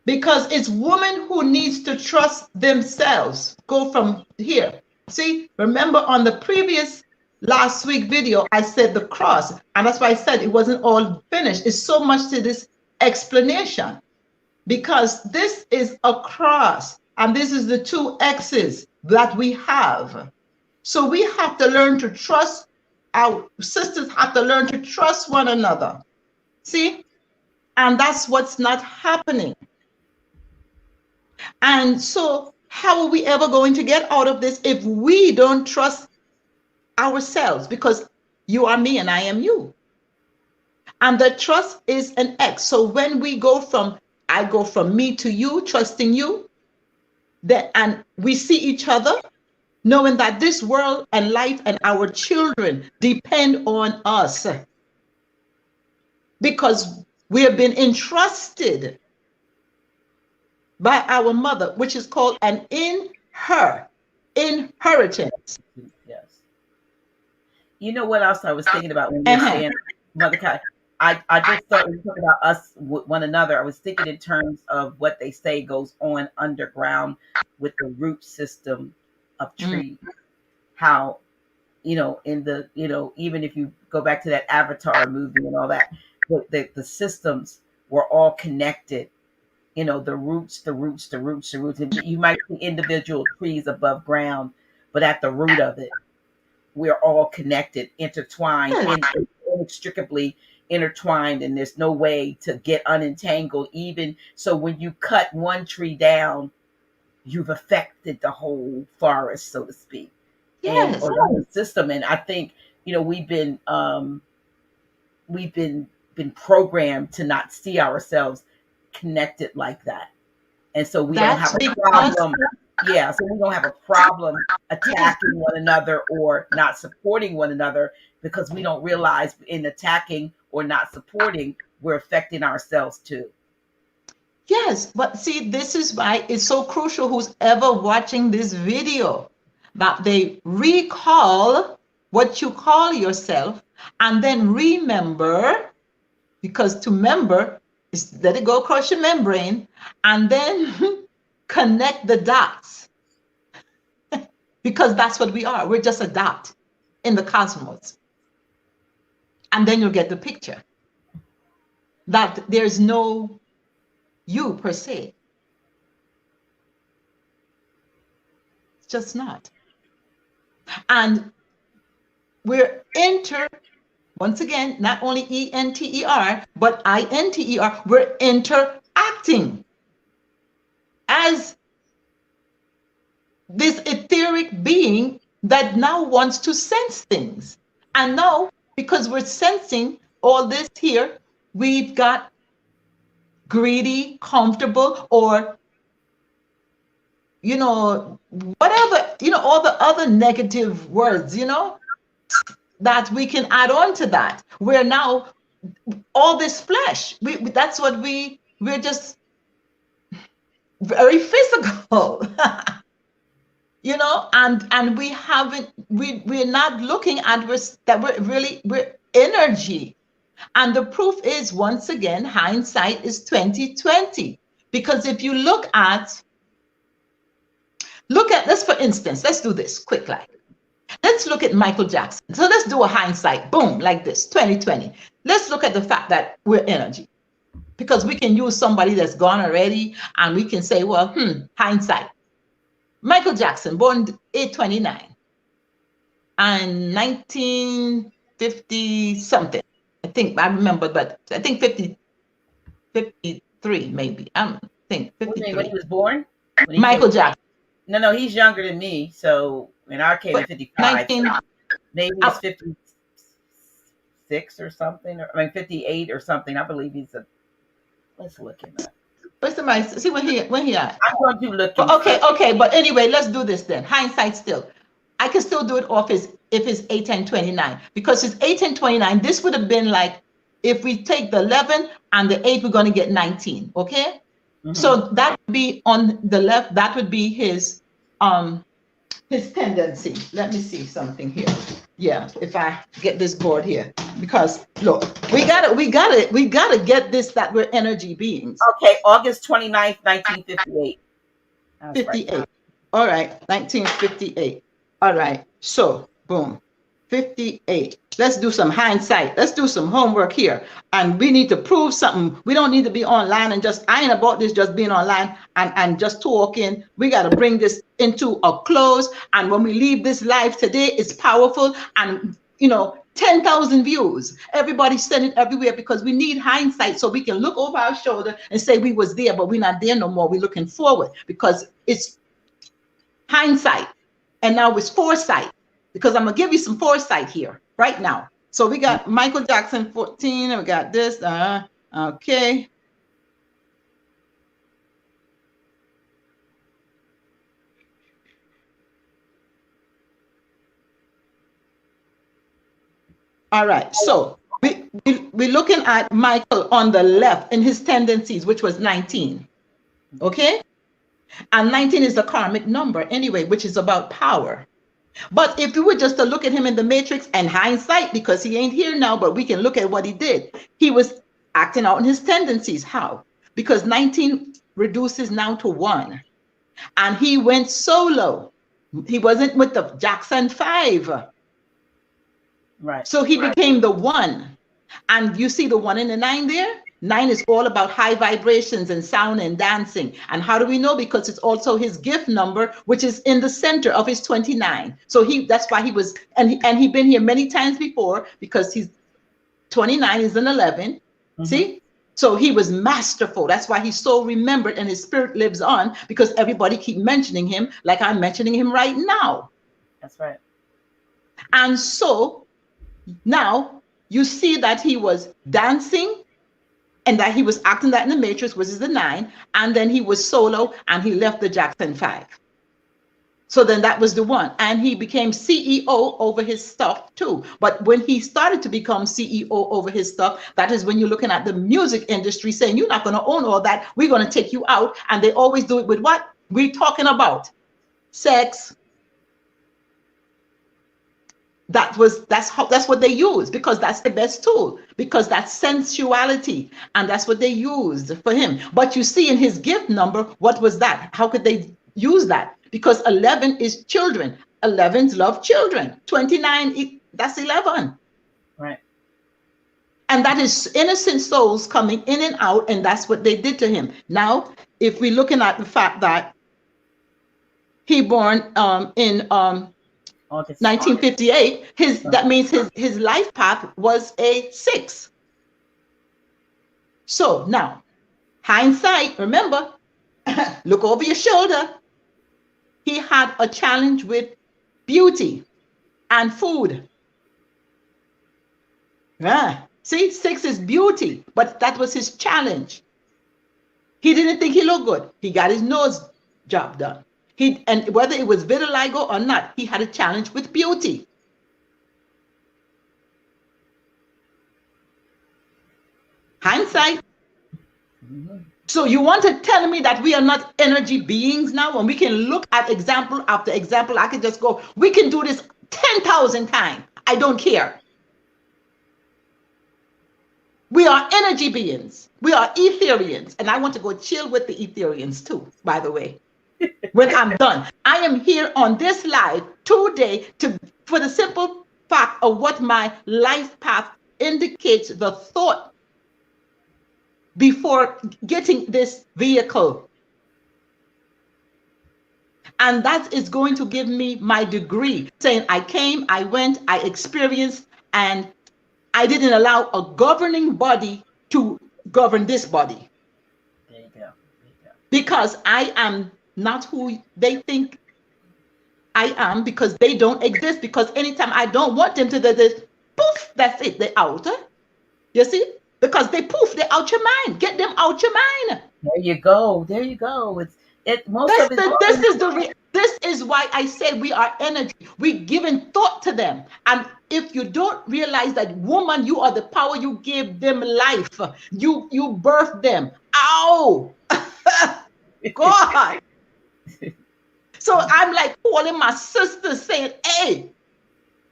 Because it's women who needs to trust themselves. Go from here. See, remember on the previous last week video, I said the cross, and that's why I said it wasn't all finished. It's so much to this explanation because this is a cross, and this is the two X's that we have. So we have to learn to trust. Our sisters have to learn to trust one another. See? And that's what's not happening. And so, how are we ever going to get out of this if we don't trust ourselves? Because you are me and I am you. And the trust is an X. So when we I go from me to you, trusting you, and we see each other, knowing that this world and life and our children depend on us. Because we have been entrusted by our mother, which is called an inheritance. Yes. You know what else I was thinking about when you were saying, Mother Kai? I just thought when you talking about us with one another, I was thinking in terms of what they say goes on underground with the root system of trees. How, in the, even if you go back to that Avatar movie and all that, the systems were all connected. The roots. And you might see individual trees above ground, but at the root of it, we're all connected, intertwined, inextricably intertwined, and there's no way to get unentangled. Even so, when you cut one tree down, you've affected the whole forest, so to speak, and or the whole system. And I think we've been programmed to not see ourselves connected like that, and so we don't have a problem. Yeah, so we don't have a problem attacking one another or not supporting one another because we don't realize in attacking or not supporting, we're affecting ourselves too. Yes, but see, this is why it's so crucial who's ever watching this video that they recall what you call yourself and then remember, because to remember is let it go across your membrane and then connect the dots because that's what we are. We're just a dot in the cosmos. And then you'll get the picture that there's no you per se. It's just not. And we're once again, not only ENTER, but INTER, we're interacting as this etheric being that now wants to sense things. And now, because we're sensing all this here, we've got greedy, comfortable, or, whatever, all the other negative words, that we can add on to that. We're now all this flesh. That's what we're just very physical. And we haven't, we're not looking at that we're energy. And the proof is, once again, hindsight is 2020. Because if you look at this, for instance, let's do this quick like. Let's look at Michael Jackson. So let's do a hindsight, boom, like this, 2020. Let's look at the fact that we're energy. Because we can use somebody that's gone already and we can say, well, hindsight. Michael Jackson, born 8/29 and 1950 something. I think I remember, but I think 53 maybe. I think 53. When he was born? Michael Jackson. No, he's younger than me. So in our case, 55. 19, maybe he's 56 or something, or I mean 58 or something. I believe he's a. Let's look him up. Where's somebody see when he at? I'm going to look and Well, okay, see. okay, but anyway, let's do this then. Hindsight still. I can still do it off his if it's 8, 10, 29. Because it's 8, 10, 29. This would have been like if we take the 11 and the 8, we're going to get 19. Okay. So that would be on the left, that would be his tendency. Let me see something here. Yeah, if I get this board here, because look, we gotta get this, that we're energy beings. Okay, August 29th, 1958. 58. Right. All right, 1958. All right, so boom, 58. Let's do some hindsight. Let's do some homework here. And we need to prove something. We don't need to be online and just, I ain't about this just being online and just talking. We got to bring this into a close. And when we leave this live today, it's powerful. And, 10,000 views. Everybody send it everywhere because we need hindsight so we can look over our shoulder and say we was there, but we're not there no more. We're looking forward because it's hindsight. And now it's foresight, because I'm going to give you some foresight here right now. So we got Michael Jackson 14. We got this. Okay. All right. So we're looking at Michael on the left in his tendencies, which was 19. Okay. And 19 is the karmic number anyway, which is about power. But if we were just to look at him in the matrix and hindsight, because he ain't here now, but we can look at what he did. He was acting out in his tendencies. How? Because 19 reduces now to 1. And he went solo. He wasn't with the Jackson 5. Right. So he became the 1. And you see the 1 and the 9 there? 9 is all about high vibrations and sound and dancing. And how do we know? Because it's also his gift number, which is in the center of his 29. So that's why he was, and he been here many times before, because he's 29 is an 11. See? So he was masterful. That's why he's so remembered and his spirit lives on, because everybody keep mentioning him like I'm mentioning him right now. That's right. And so now you see that he was dancing, and that he was acting that in the matrix, which is the 9, and then he was solo and he left the Jackson 5. So then that was the 1, and he became CEO over his stuff too. But when he started to become CEO over his stuff, that is when you're looking at the music industry saying, you're not going to own all that, we're going to take you out. And they always do it with what? We're talking about sex. That's what they use, because that's the best tool, because that's sensuality, and that's what they used for him. But you see in his gift number, what was that? How could they use that? Because 11 is children. 11s love children. 29, that's 11. Right. And that is innocent souls coming in and out, and that's what they did to him. Now, if we're looking at the fact that he born in 1958, that means his life path was a 6. So now, hindsight, remember, look over your shoulder. He had a challenge with beauty and food. See, 6 is beauty, but that was his challenge. He didn't think he looked good. He got his nose job done. And whether it was vitiligo or not, he had a challenge with beauty. Hindsight. So you want to tell me that we are not energy beings now, when we can look at example after example? I can just go, we can do this 10,000 times. I don't care. We are energy beings. We are Etherians. And I want to go chill with the Etherians too, by the way. When I'm done, I am here on this live today for the simple fact of what my life path indicates, the thought before getting this vehicle. And that is going to give me my degree, saying I came, I went, I experienced, and I didn't allow a governing body to govern this body. There you go. Because I am not who they think I am, because they don't exist. Because anytime I don't want them to do this, poof, that's it. They out. You see? Because they poof, they out your mind. Get them out your mind. There you go. There you go. It most That's of it's the all this in. is the this is why I said we are energy. We giving thought to them. And if you don't realize that, woman, you are the power, you give them life. You birth them. Ow! God. So I'm like calling my sister saying, hey,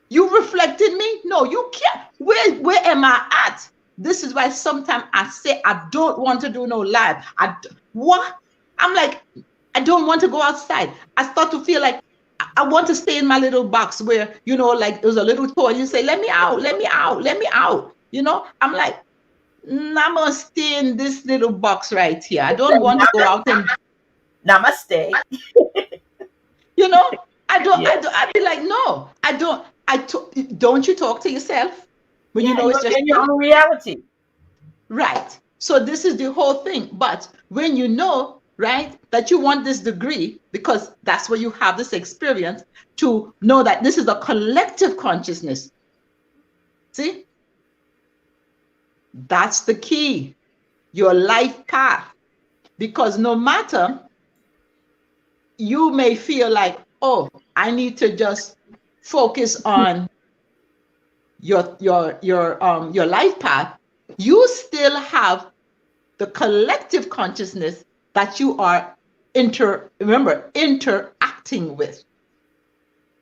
you reflected me? No, you can't. Where am I at? This is why sometimes I say I don't want to do no live. What? I'm like, I don't want to go outside. I start to feel like I want to stay in my little box where, like there's a little toy. You say, let me out, let me out, let me out. I'm like, I'm going to stay in this little box right here. I don't want to go out and, Namaste. you know, Yeah. I'd be like, no, I don't. Don't you talk to yourself when you Yeah, know it's just in your you? own reality. Right. So this is the whole thing. But when you know, right, that you want this degree, because that's where you have this experience, to know that this is a collective consciousness. See, that's the key, your life path. Because no matter, you may feel like, oh, I need to just focus on your life path. You still have the collective consciousness that you are interacting with,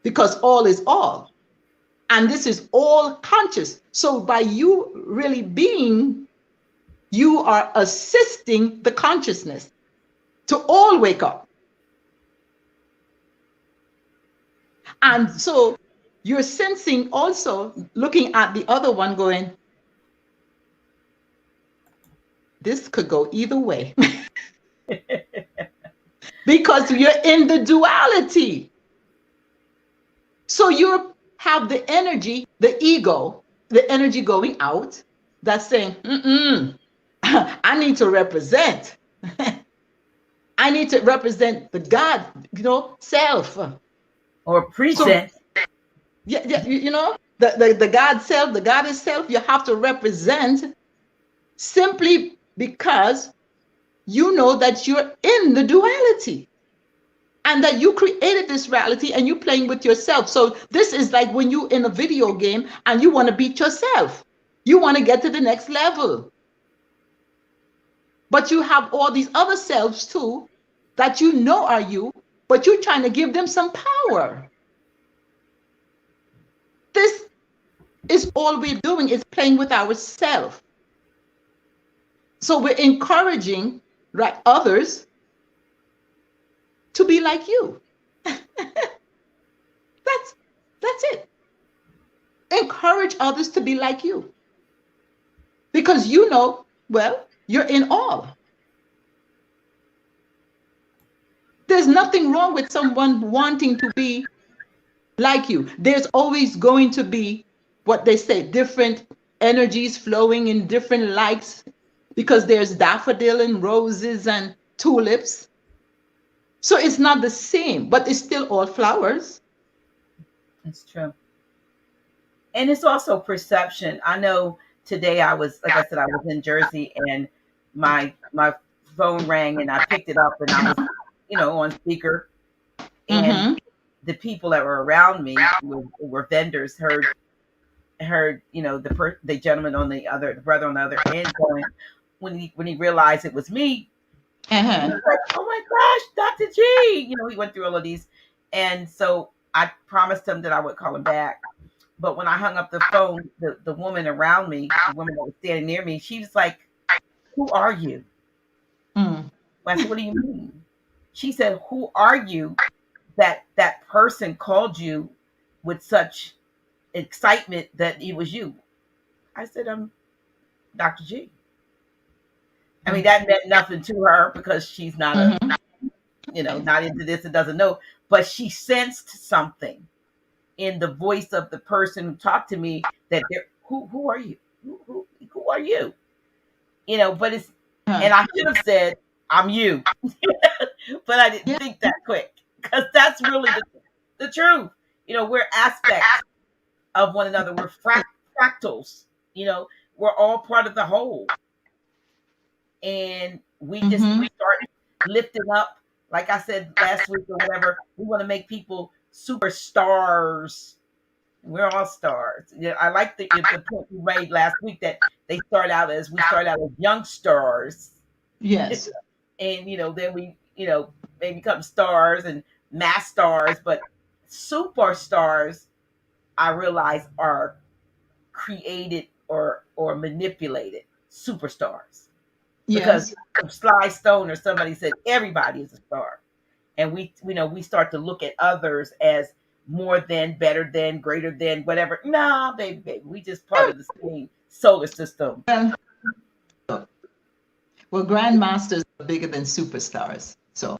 because all is all, and this is all conscious. So by you really being, you are assisting the consciousness to all wake up. And so you're sensing, also looking at the other one, going, this could go either way. Because you're in the duality. So you have the energy, the ego, the energy going out, that's saying, I need to represent. I need to represent the God, self. Or So present. yeah, the God self, the goddess self, you have to represent, simply because you know that you're in the duality. And that you created this reality and you're playing with yourself. So this is like when you in a video game and you want to beat yourself. You want to get to the next level. But you have all these other selves too that you know are you, but you're trying to give them some power. This is all we're doing, is playing with ourselves. So we're encouraging, right, others to be like you. That's it. Encourage others to be like you. Because well, you're in all. There's nothing wrong with someone wanting to be like you. There's always going to be, what they say, different energies flowing in different lights, because there's daffodil and roses and tulips. So it's not the same, but it's still all flowers. It's true. And it's also perception. I know today I was, like I said, I was in Jersey and my phone rang and I picked it up and I was, on speaker, and Mm-hmm. the people that were around me who were vendors heard, the gentleman the brother on the other end going, when he realized it was me, he Uh-huh. was like, "Oh my gosh, Dr. G!" He went through all of these, and so I promised him that I would call him back. But when I hung up the phone, the woman around me, the woman that was standing near me, she was like, "Who are you?" Mm. I said, "What do you mean?" She said, "Who are you that person called you with such excitement that it was you?" I said, "I'm Dr. G." I mean, that meant nothing to her because she's not Mm-hmm. not into this and doesn't know, but she sensed something in the voice of the person who talked to me, that they're, who are you? Who are you? But it's, Uh-huh. and I should have said, "I'm you," but I didn't Yeah. think that quick, because that's really the truth. We're aspects of one another. We're fractals. You know, we're all part of the whole, and we Mm-hmm. start lifting up. Like I said last week or whatever, we want to make people superstars. We're all stars. Yeah, I like the point you made last week that we start out as young stars, Yes. and then we they become stars and mass stars, but superstars I realize are created or manipulated superstars, because Yes. Sly Stone or somebody said everybody is a star, and we start to look at others as more than, better than, greater than, whatever. Nah, baby, we just part of the same solar system. Well, well, grandmasters are bigger than superstars. So,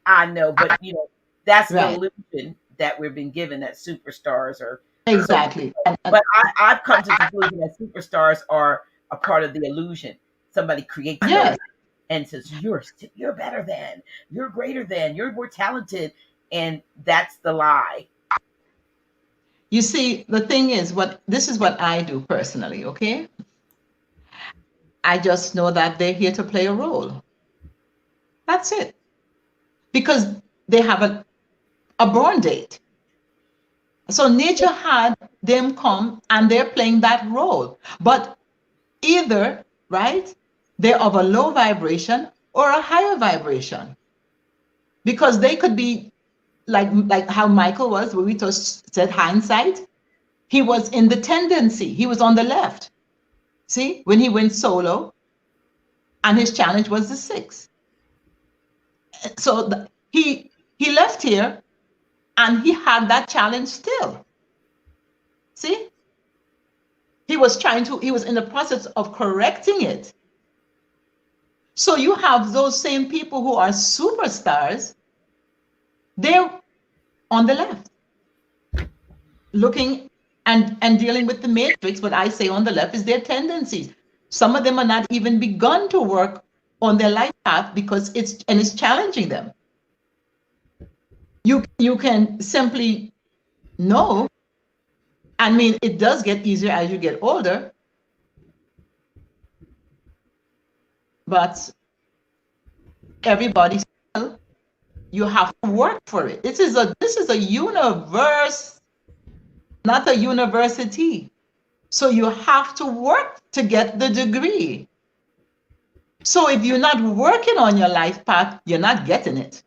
I know, but that's the right. illusion that we've been given, that superstars are so much. Exactly. And But I've come to the conclusion that superstars are a part of the illusion. Somebody creates those yes, and says you're better than, you're greater than, you're more talented, and that's the lie. you see, the thing is, this is what I do personally, okay? I just know that they're here to play a role. That's it. Because they have a born date. So nature had them come and they're playing that role. But either, right, they're of a low vibration or a higher vibration. Because they could be like how Michael was, where we just said hindsight. He was in the tendency, he was on the left. See, when he went solo, and his challenge was the 6. So he left here and he had that challenge still. See, he was in the process of correcting it. So you have those same people who are superstars, they're on the left, looking and dealing with the matrix. What I say on the left is their tendencies. Some of them are not even begun to work on their life path because it's challenging them. You can simply know. I mean, it does get easier as you get older, but everybody still, you have to work for it. This is a universe, not a university. So you have to work to get the degree. So if you're not working on your life path, you're not getting it.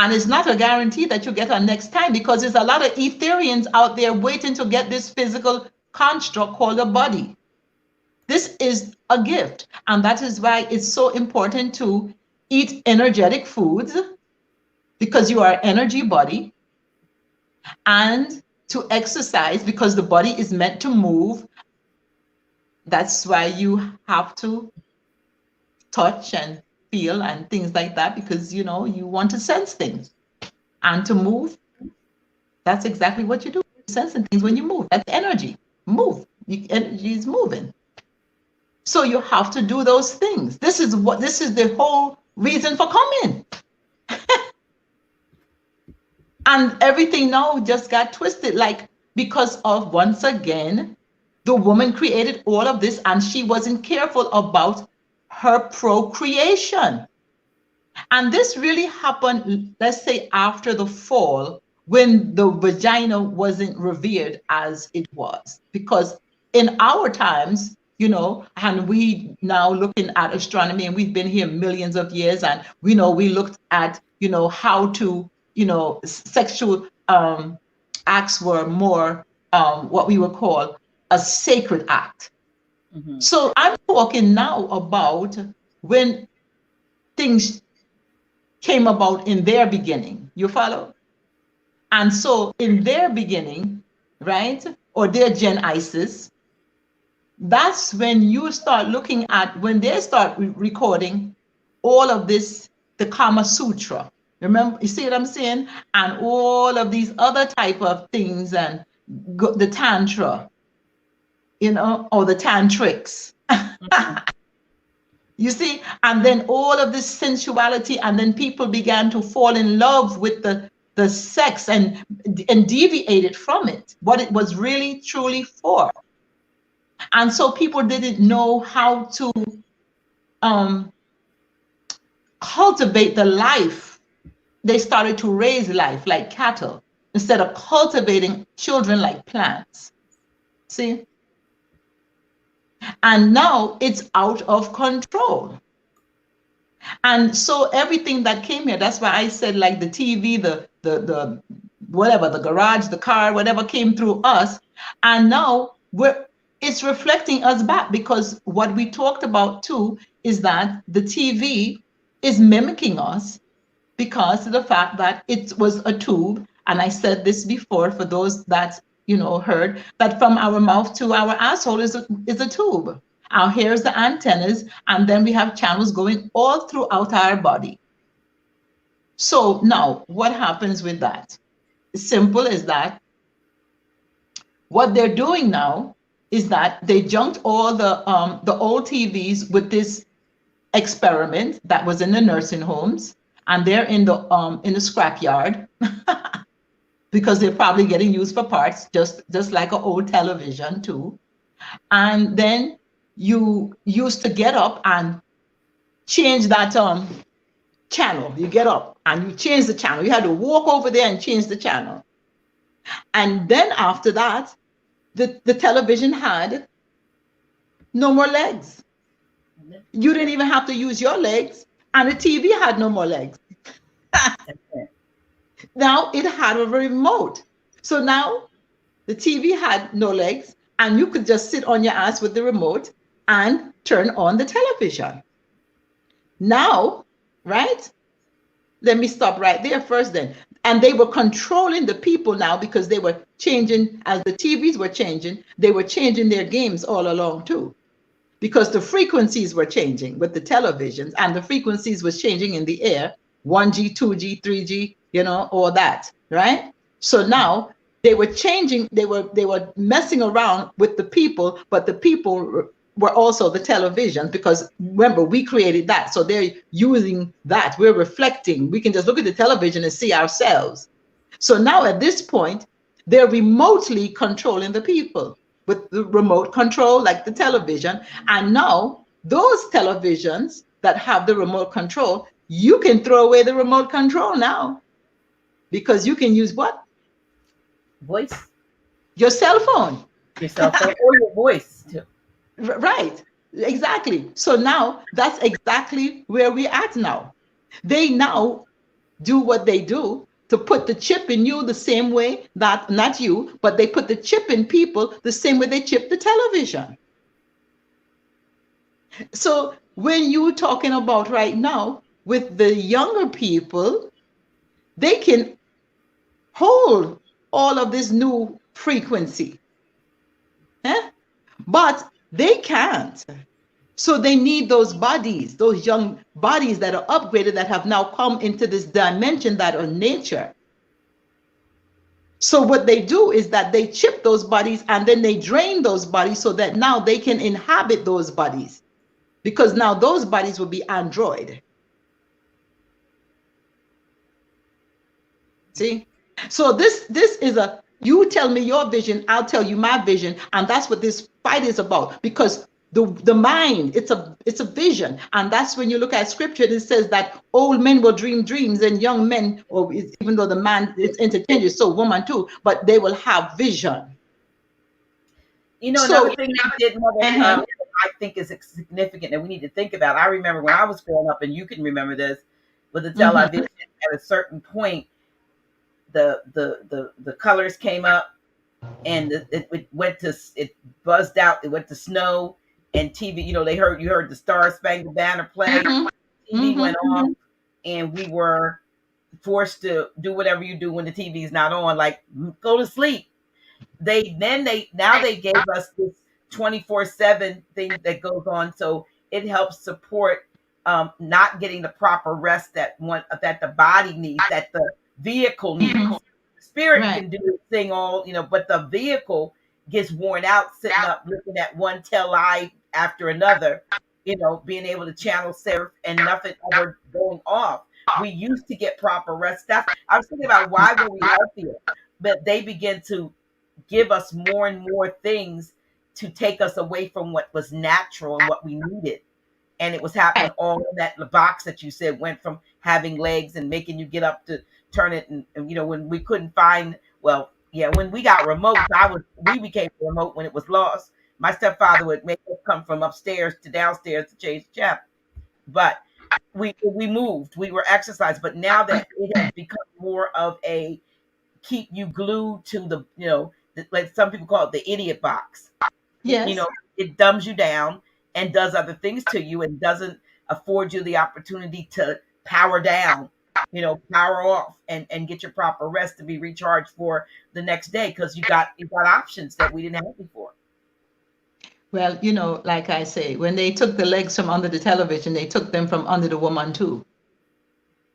And it's not a guarantee that you get it next time, because there's a lot of Etherians out there waiting to get this physical construct called a body. This is a gift. And that is why it's so important to eat energetic foods, because you are an energy body, and to exercise because the body is meant to move. That's why you have to touch and feel and things like that, because you want to sense things and to move. That's exactly what you do. You're sensing things when you move. That's energy. Move. Energy is moving. So you have to do those things. This is the whole reason for coming. And everything now just got twisted, because of, once again, the woman created all of this and she wasn't careful about her procreation. And this really happened, let's say, after the fall, when the vagina wasn't revered as it was. Because in our times, and we now looking at astronomy, and we've been here millions of years, and we looked at, how to, sexual acts were more what we would call a sacred act. Mm-hmm. So I'm talking now about when things came about in their beginning. You follow? And so in their beginning, right, or their Gen Isis, that's when you start looking at, when they start recording all of this, the Kama Sutra. Remember, you see what I'm saying? And all of these other type of things, and the Tantra, or the Tantrics. Mm-hmm. You see, and then all of this sensuality, and then people began to fall in love with the the sex and deviated from it, what it was really truly for. And so people didn't know how to um, cultivate the life. They started to raise life like cattle instead of cultivating children like plants. See? And now it's out of control. And so everything that came here, that's why I said like the TV, the whatever, the garage, the car, whatever came through us. And now it's reflecting us back, because what we talked about too is that the TV is mimicking us because of the fact that it was a tube. And I said this before for those that heard, that from our mouth to our asshole is a tube. Our hair is the antennas, and then we have channels going all throughout our body. So now, what happens with that? Simple as that. What they're doing now is that they junked all the old TVs with this experiment that was in the nursing homes, and they're in the scrapyard because they're probably getting used for parts, just like an old television too. And then you used to get up and change that channel. You get up and you change the channel. You had to walk over there and change the channel. And then after that, the television had no more legs. You didn't even have to use your legs, and the TV had no more legs. Now it had a remote. So now the TV had no legs, and you could just sit on your ass with the remote and turn on the television. Now, right? Let me stop right there first then. And they were controlling the people now, because they were changing, as the TVs were changing, they were changing their games all along too. Because the frequencies were changing with the televisions, and the frequencies was changing in the air, 1G, 2G, 3G, all that, right? So now they were changing, they were messing around with the people, but the people were also the television, because remember, we created that. So they're using that. We're reflecting. We can just look at the television and see ourselves. So now at this point, they're remotely controlling the people with the remote control, like the television. And now those televisions that have the remote control, you can throw away the remote control now, because you can use what? Voice. Your cell phone. Your cell phone or your voice too. Right, exactly. So now that's exactly where we're at now. They now do what they do to put the chip in you the same way that, not you, but they put the chip in people the same way they chip the television. So when you're talking about right now with the younger people, they can hold all of this new frequency, but they can't. So they need those bodies, those young bodies that are upgraded, that have now come into this dimension that are nature. So what they do is that they chip those bodies, and then they drain those bodies so that now they can inhabit those bodies, because now those bodies will be android. See? So this is a, you tell me your vision, I'll tell you my vision, and that's what this fight is about. Because the mind, it's a vision, and that's when you look at scripture, it says that old men will dream dreams, and young men, or even though the man is interchangeable, so woman too, but they will have vision. Another thing they did, Mother, I think is significant that we need to think about. I remember when I was growing up, and you can remember this, with the television, at a certain point, the colors came up, and it went to, it buzzed out, it went to snow, and TV, you heard the Star Spangled Banner play, TV went on, and we were forced to do whatever you do when the TV is not on, like go to sleep. Now they gave us this 24/7 thing that goes on, so it helps support not getting the proper rest that the body needs, that the vehicle needs. Spirit can do the thing all, but the vehicle gets worn out sitting up looking at one tail eye after another, being able to channel surf and nothing ever going off. we used to get proper rest. That's, I was thinking about why were we healthier, but they begin to give us more and more things to take us away from what was natural and what we needed. And it was happening Right. all in that box that you said went from having legs and making you get up to turn it. And when we couldn't find, well, yeah, when we got remote, we became remote when it was lost. My stepfather would make us come from upstairs to downstairs to change the chapel. But we moved, we were exercised. But now that it has become more of a keep you glued to like some people call it the idiot box. you know Yes. it dumbs you down and does other things to you and doesn't afford you the opportunity to power down, power off, and get your proper rest to be recharged for the next day, because you got options that we didn't have before. Well, like I say, when they took the legs from under the television, they took them from under the woman too.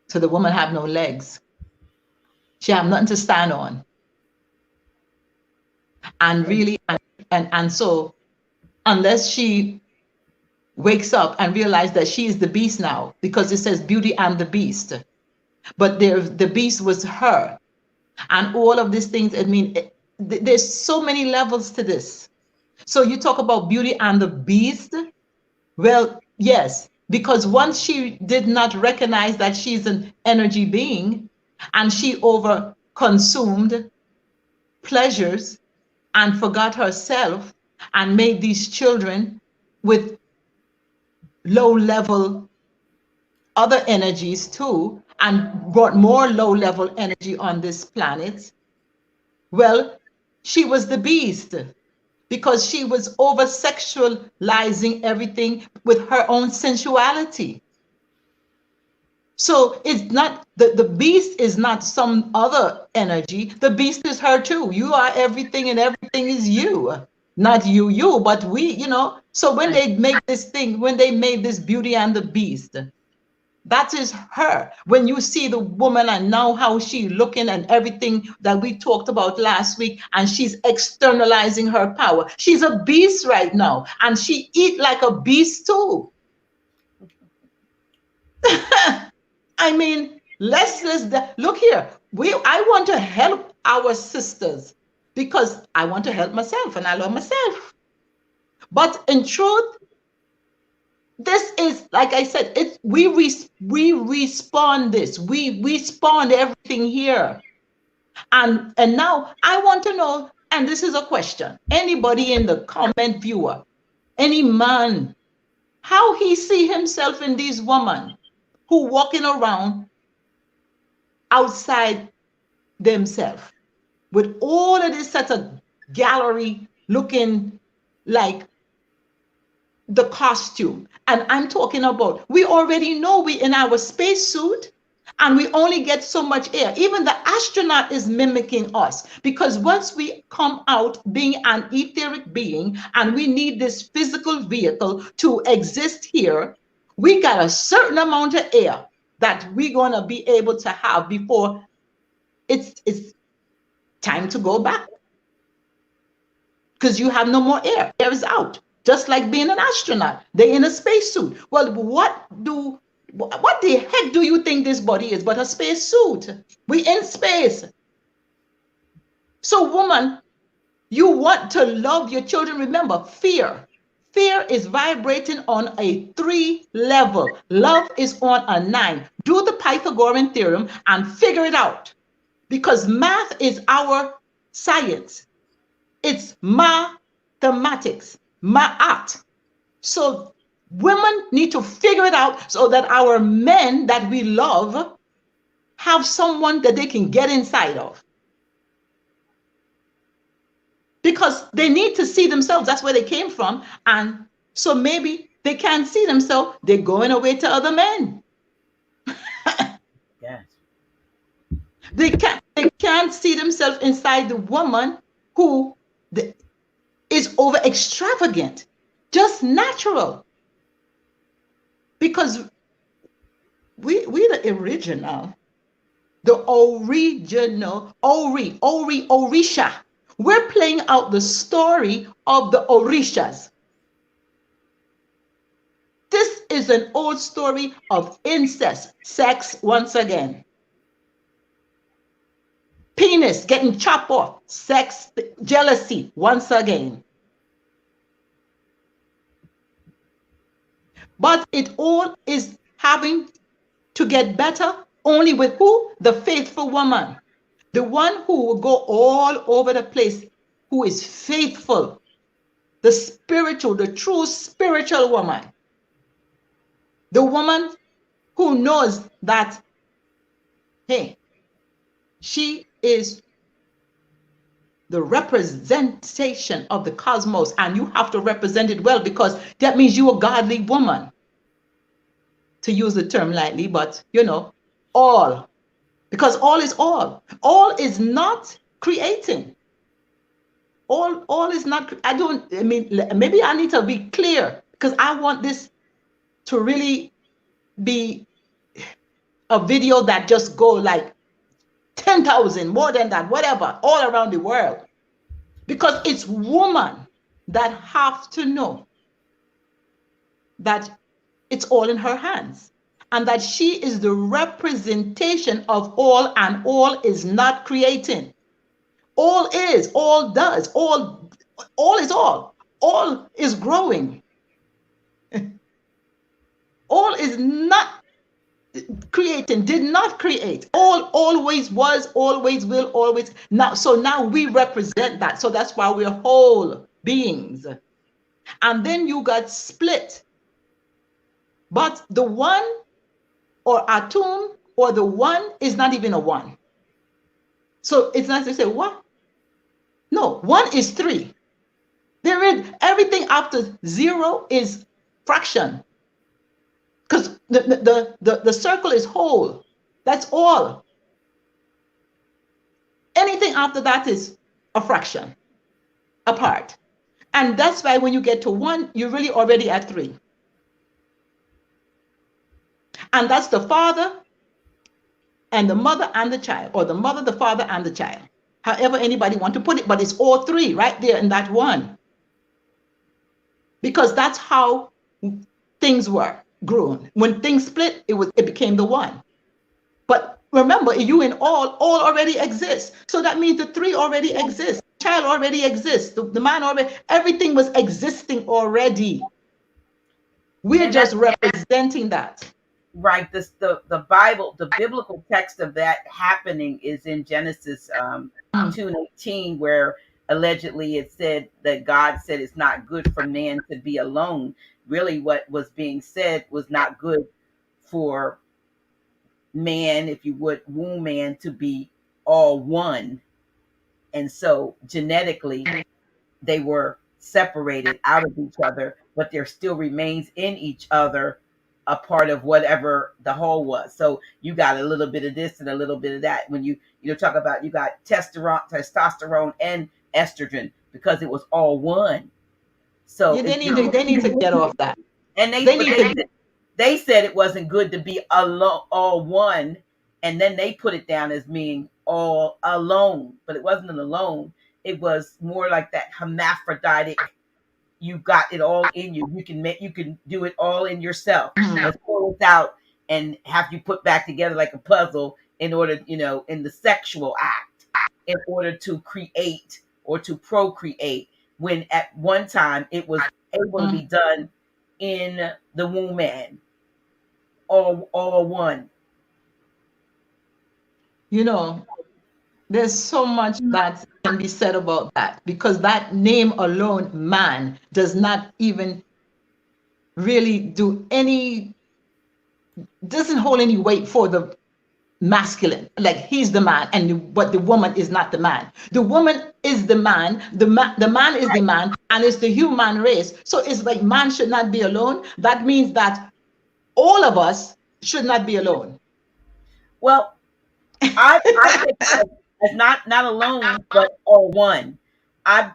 So the woman have no legs. She have nothing to stand on. And really, and so unless she wakes up and realizes that she is the beast now, because it says beauty and the beast, but the beast was her, and all of these things. I mean, there's so many levels to this. So you talk about beauty and the beast. Well, yes, because once she did not recognize that she's an energy being, and she over consumed pleasures and forgot herself and made these children with low level other energies too, and brought more low level energy on this planet. Well, she was the beast because she was over sexualizing everything with her own sensuality. So it's not the beast is not some other energy. The beast is her too. You are everything and everything is you. Not you, but we. So when Right. they make this thing, when they made this Beauty and the Beast, that is her. When you see the woman and now how she looking and everything that we talked about last week, and she's externalizing her power. She's a beast right now, and she eat like a beast too. I mean, let's look here. I want to help our sisters because I want to help myself and I love myself. But in truth, this is like I said. We respawn this. We spawned everything here, and now I want to know. And this is a question. Anybody in the comment viewer, any man, how he see himself in these women who walking around outside themselves with all of this sort of gallery looking like the costume. And I'm talking about, we already know we in our spacesuit and we only get so much air. Even the astronaut is mimicking us because once we come out being an etheric being and we need this physical vehicle to exist here, we got a certain amount of air that we're going to be able to have before it's time to go back, because you have no more air. Air is out. Just like being an astronaut, they're in a spacesuit. Well, what the heck do you think this body is but a spacesuit? We in space. So, woman, you want to love your children. Remember, fear. Fear is vibrating on a 3 level. Love is on a 9. Do the Pythagorean theorem and figure it out. Because math is our science. It's mathematics, ma'at. So women need to figure it out so that our men that we love have someone that they can get inside of. Because they need to see themselves. That's where they came from. And so maybe they can't see themselves. They're going away to other men. Yes. They can't see themselves inside the woman who is over extravagant, just natural. Because we the original, Orisha. We're playing out the story of the Orishas. This is an old story of incest, sex once again. Penis getting chopped off, sex, jealousy once again. But it all is having to get better only with who? The faithful woman. The one who will go all over the place, who is faithful. The spiritual, the true spiritual woman. The woman who knows that, hey, she is the representation of the cosmos, and you have to represent it well, because that means you're a godly woman. To use the term lightly, but all. Because all is all. All is not creating. All is not, maybe I need to be clear, because I want this to really be a video that just go like 10,000, more than that, whatever, all around the world. Because it's women that have to know that it's all in her hands, and that she is the representation of all, and all is not creating. All is, all does, all is all is growing. All is not creating, did not create. All always was, always will, always now. So now we represent that. So that's why we're whole beings. And then you got split. But the one, or atum, or the one is not even a one. So it's not to say what? No, one is three. There is everything after zero is fraction. Because the circle is whole. That's all. Anything after that is a fraction, a part. And that's why when you get to one, you're really already at three. And that's the father and the mother and the child, or the mother, the father, and the child. However anybody want to put it, but it's all three right there in that one. Because that's how things were grown. When things split, it became the one. But remember, you and all already exists. So that means the three already exists. The child already exists. The man already, everything was existing already. We're just representing that. Right. The Bible, the biblical text of that happening is in Genesis 2:18, where allegedly it said that God said it's not good for man to be alone. Really, what was being said was not good for man, if you would, womb man, to be all one. And so genetically, they were separated out of each other, but there still remains in each other a part of whatever the whole was. So you got a little bit of this and a little bit of that. When you talk about, you got testosterone and estrogen, because it was all one. So they need to get off that. And they said it wasn't good to be all one, and then they put it down as being all alone, but it wasn't an alone. It was more like that hermaphroditic. You got it all in you. You can do it all in yourself. Let's pull it out and have you put back together like a puzzle in order, in the sexual act, in order to create or to procreate. When at one time it was able to be done in the womb man, all one. There's so much that can be said about that, because that name alone, man, does not even really doesn't hold any weight for the masculine. Like, he's the man, but the woman is not the man. The woman is the man, the man is the man, and it's the human race. So it's like man should not be alone. That means that all of us should not be alone. Well, I think as not alone, but all one. I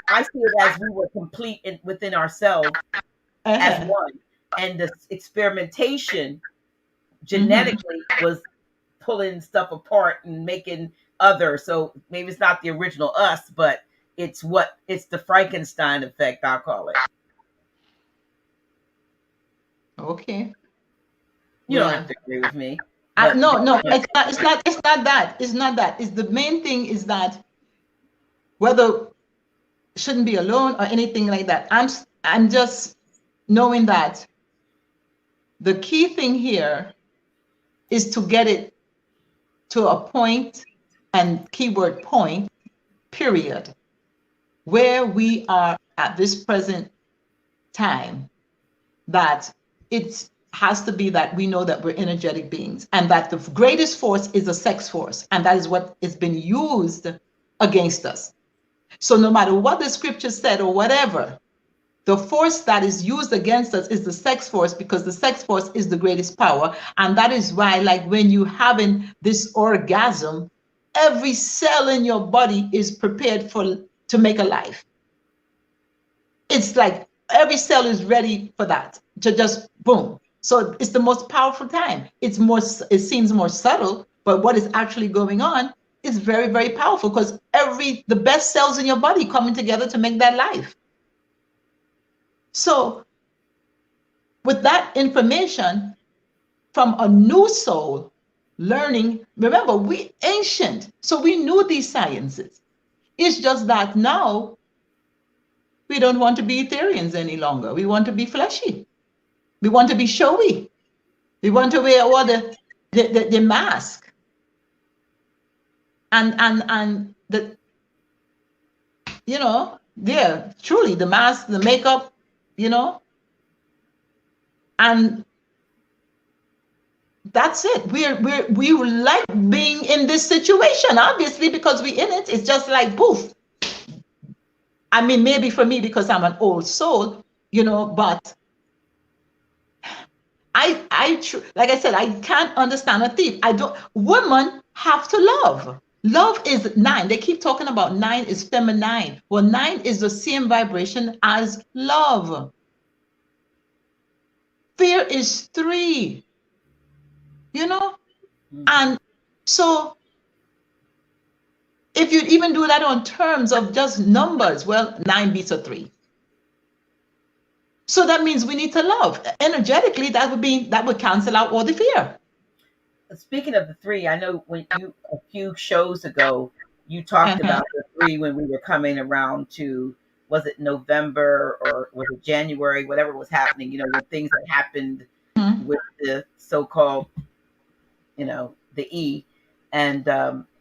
see it as we were complete within ourselves as one, and the experimentation genetically was pulling stuff apart and making other. So maybe it's not the original us, but it's the Frankenstein effect, I'll call it. Okay. You don't have Well, to agree with me, but no, no, it's not. It's not. It's not that. It's not that. It's the main thing is that whether shouldn't be alone or anything like that. I'm just knowing that the key thing here is to get it to a point, and keyword point, period, where we are at this present time, that it has to be that we know that we're energetic beings and that the greatest force is a sex force, and that is what has been used against us. So no matter what the scripture said or whatever, the force that is used against us is the sex force, because the sex force is the greatest power. And that is why, like when you having this orgasm, every cell in your body is prepared for to make a life. It's like every cell is ready for that, to just boom. So it's the most powerful time. It seems more subtle, but what is actually going on is very, very powerful, because the best cells in your body coming together to make that life. So with that information from a new soul learning, remember, we ancient, so we knew these sciences. It's just that now we don't want to be Ethereans any longer. We want to be fleshy. We want to be showy. We want to wear all the mask and the, yeah, truly the mask, the makeup, and that's it. We like being in this situation, obviously, because we in it. It's just like poof. I mean, maybe for me because I'm an old soul, but like I said, I can't understand a thief. I don't. Women have to love. Love is 9. They keep talking about 9 is feminine. Well, 9 is the same vibration as love. Fear is 3. And so if you even do that on terms of just numbers, well, 9 beats a 3. So that means we need to love. Energetically, that would cancel out all the fear. Speaking of the 3, I know when you a few shows ago you talked Uh-huh. about the 3 when we were coming around to, was it November or was it January, whatever was happening, when things that happened Mhm. with the so-called, the E, and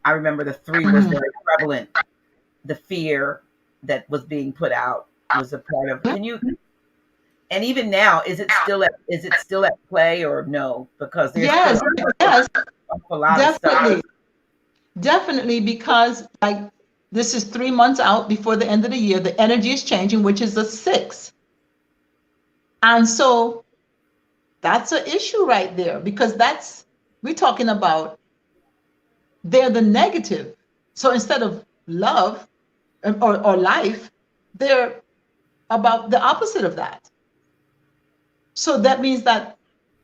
I remember the 3 was Mhm. very prevalent. The fear that was being put out was a part of. Can you? And even now, is it still at play or no? Because there's still Yes, yes, a lot of stuff. definitely. Definitely, because like this is 3 months out before the end of the year, the energy is changing, which is the 6. And so that's an issue right there, because we're talking about they're the negative. So instead of love or life, they're about the opposite of that. So that means that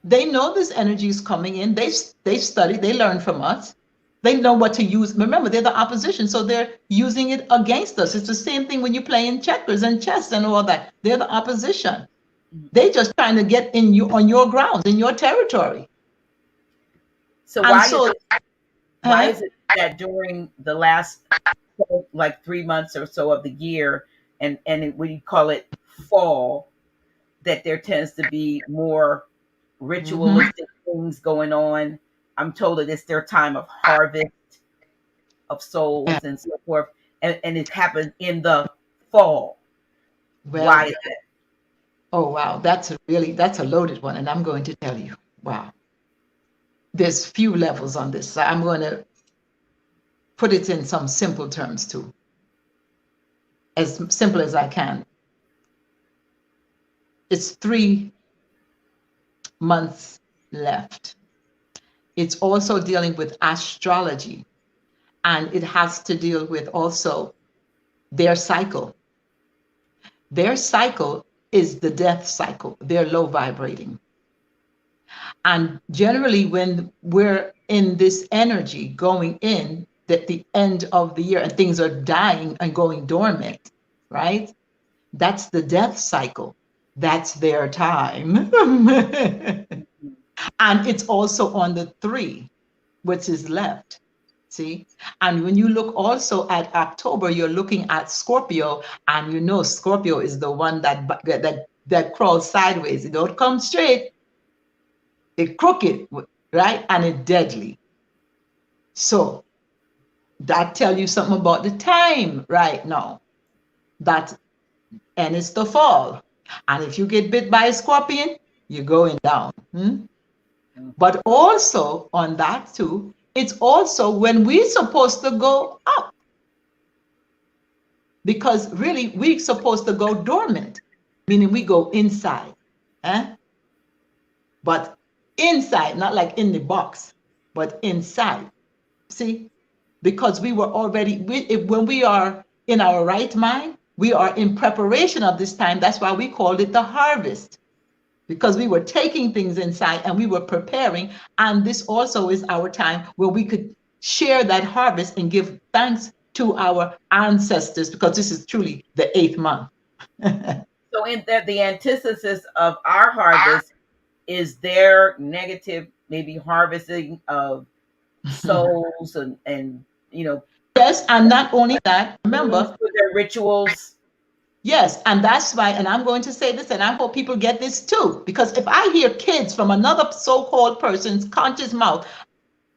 they know this energy is coming in. They've studied, they learn from us. They know what to use. Remember, they're the opposition, so they're using it against us. It's the same thing when you're playing checkers and chess and all that. They're the opposition. They just trying to get in you on your grounds, in your territory. So And why is so, it why uh, is it that during the last like 3 months or so of the year, and when you call it fall, that there tends to be more mhm. ritualistic things going on? I'm told that it's their time of harvest of souls and so forth, and it happens in the fall. Why Well, is that? oh wow, that's a loaded one, and I'm going to tell you. Wow, there's few levels on this. So I'm going to put it in some simple terms too, as simple as I can. It's 3 months left. It's also dealing with astrology, and it has to deal with also their cycle. Their cycle is the death cycle. They're low vibrating. And generally, when we're in this energy going in at the end of the year and things are dying and going dormant, right? That's the death cycle. That's their time. And it's also on the 3, which is left. See? And when you look also at October, you're looking at Scorpio, and you know Scorpio is the one that crawls sideways. It don't come straight. It crooked, right? And it deadly. So that tell you something about the time right now. That and it's the fall. And if you get bit by a scorpion, you're going down. But also on that too, it's also when we're supposed to go up. Because really, we're supposed to go dormant, meaning we go inside. But inside, not like in the box, but inside. See? Because we were already, when we are in our right mind, we are in preparation of this time. That's why we called it the harvest. Because we were taking things inside and we were preparing. And this also is our time where we could share that harvest and give thanks to our ancestors, because this is truly the 8th month. So in the antithesis of our harvest is their negative, maybe harvesting of souls and yes, and not only that, remember, for their rituals. yes, and that's why, and I'm going to say this, and I hope people get this too, because if I hear kids from another so-called person's conscious mouth,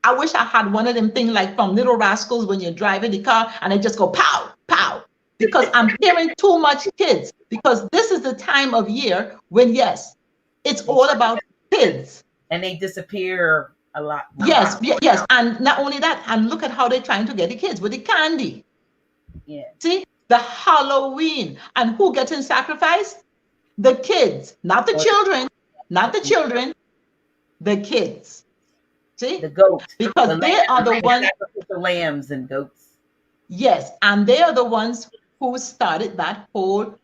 I wish I had one of them things like from Little Rascals when you're driving the car and they just go pow, pow, because I'm hearing too much kids, because this is the time of year when, yes, it's all about kids. And they disappear a lot more. Yes, yes, and not only that, and look at how they're trying to get the kids with the candy. Yeah. See, the Halloween, and who getting sacrificed? The kids, not the children, not the children, the kids. See, the goats, because they are the ones, the lambs and goats. yes, and they are the ones who started that whole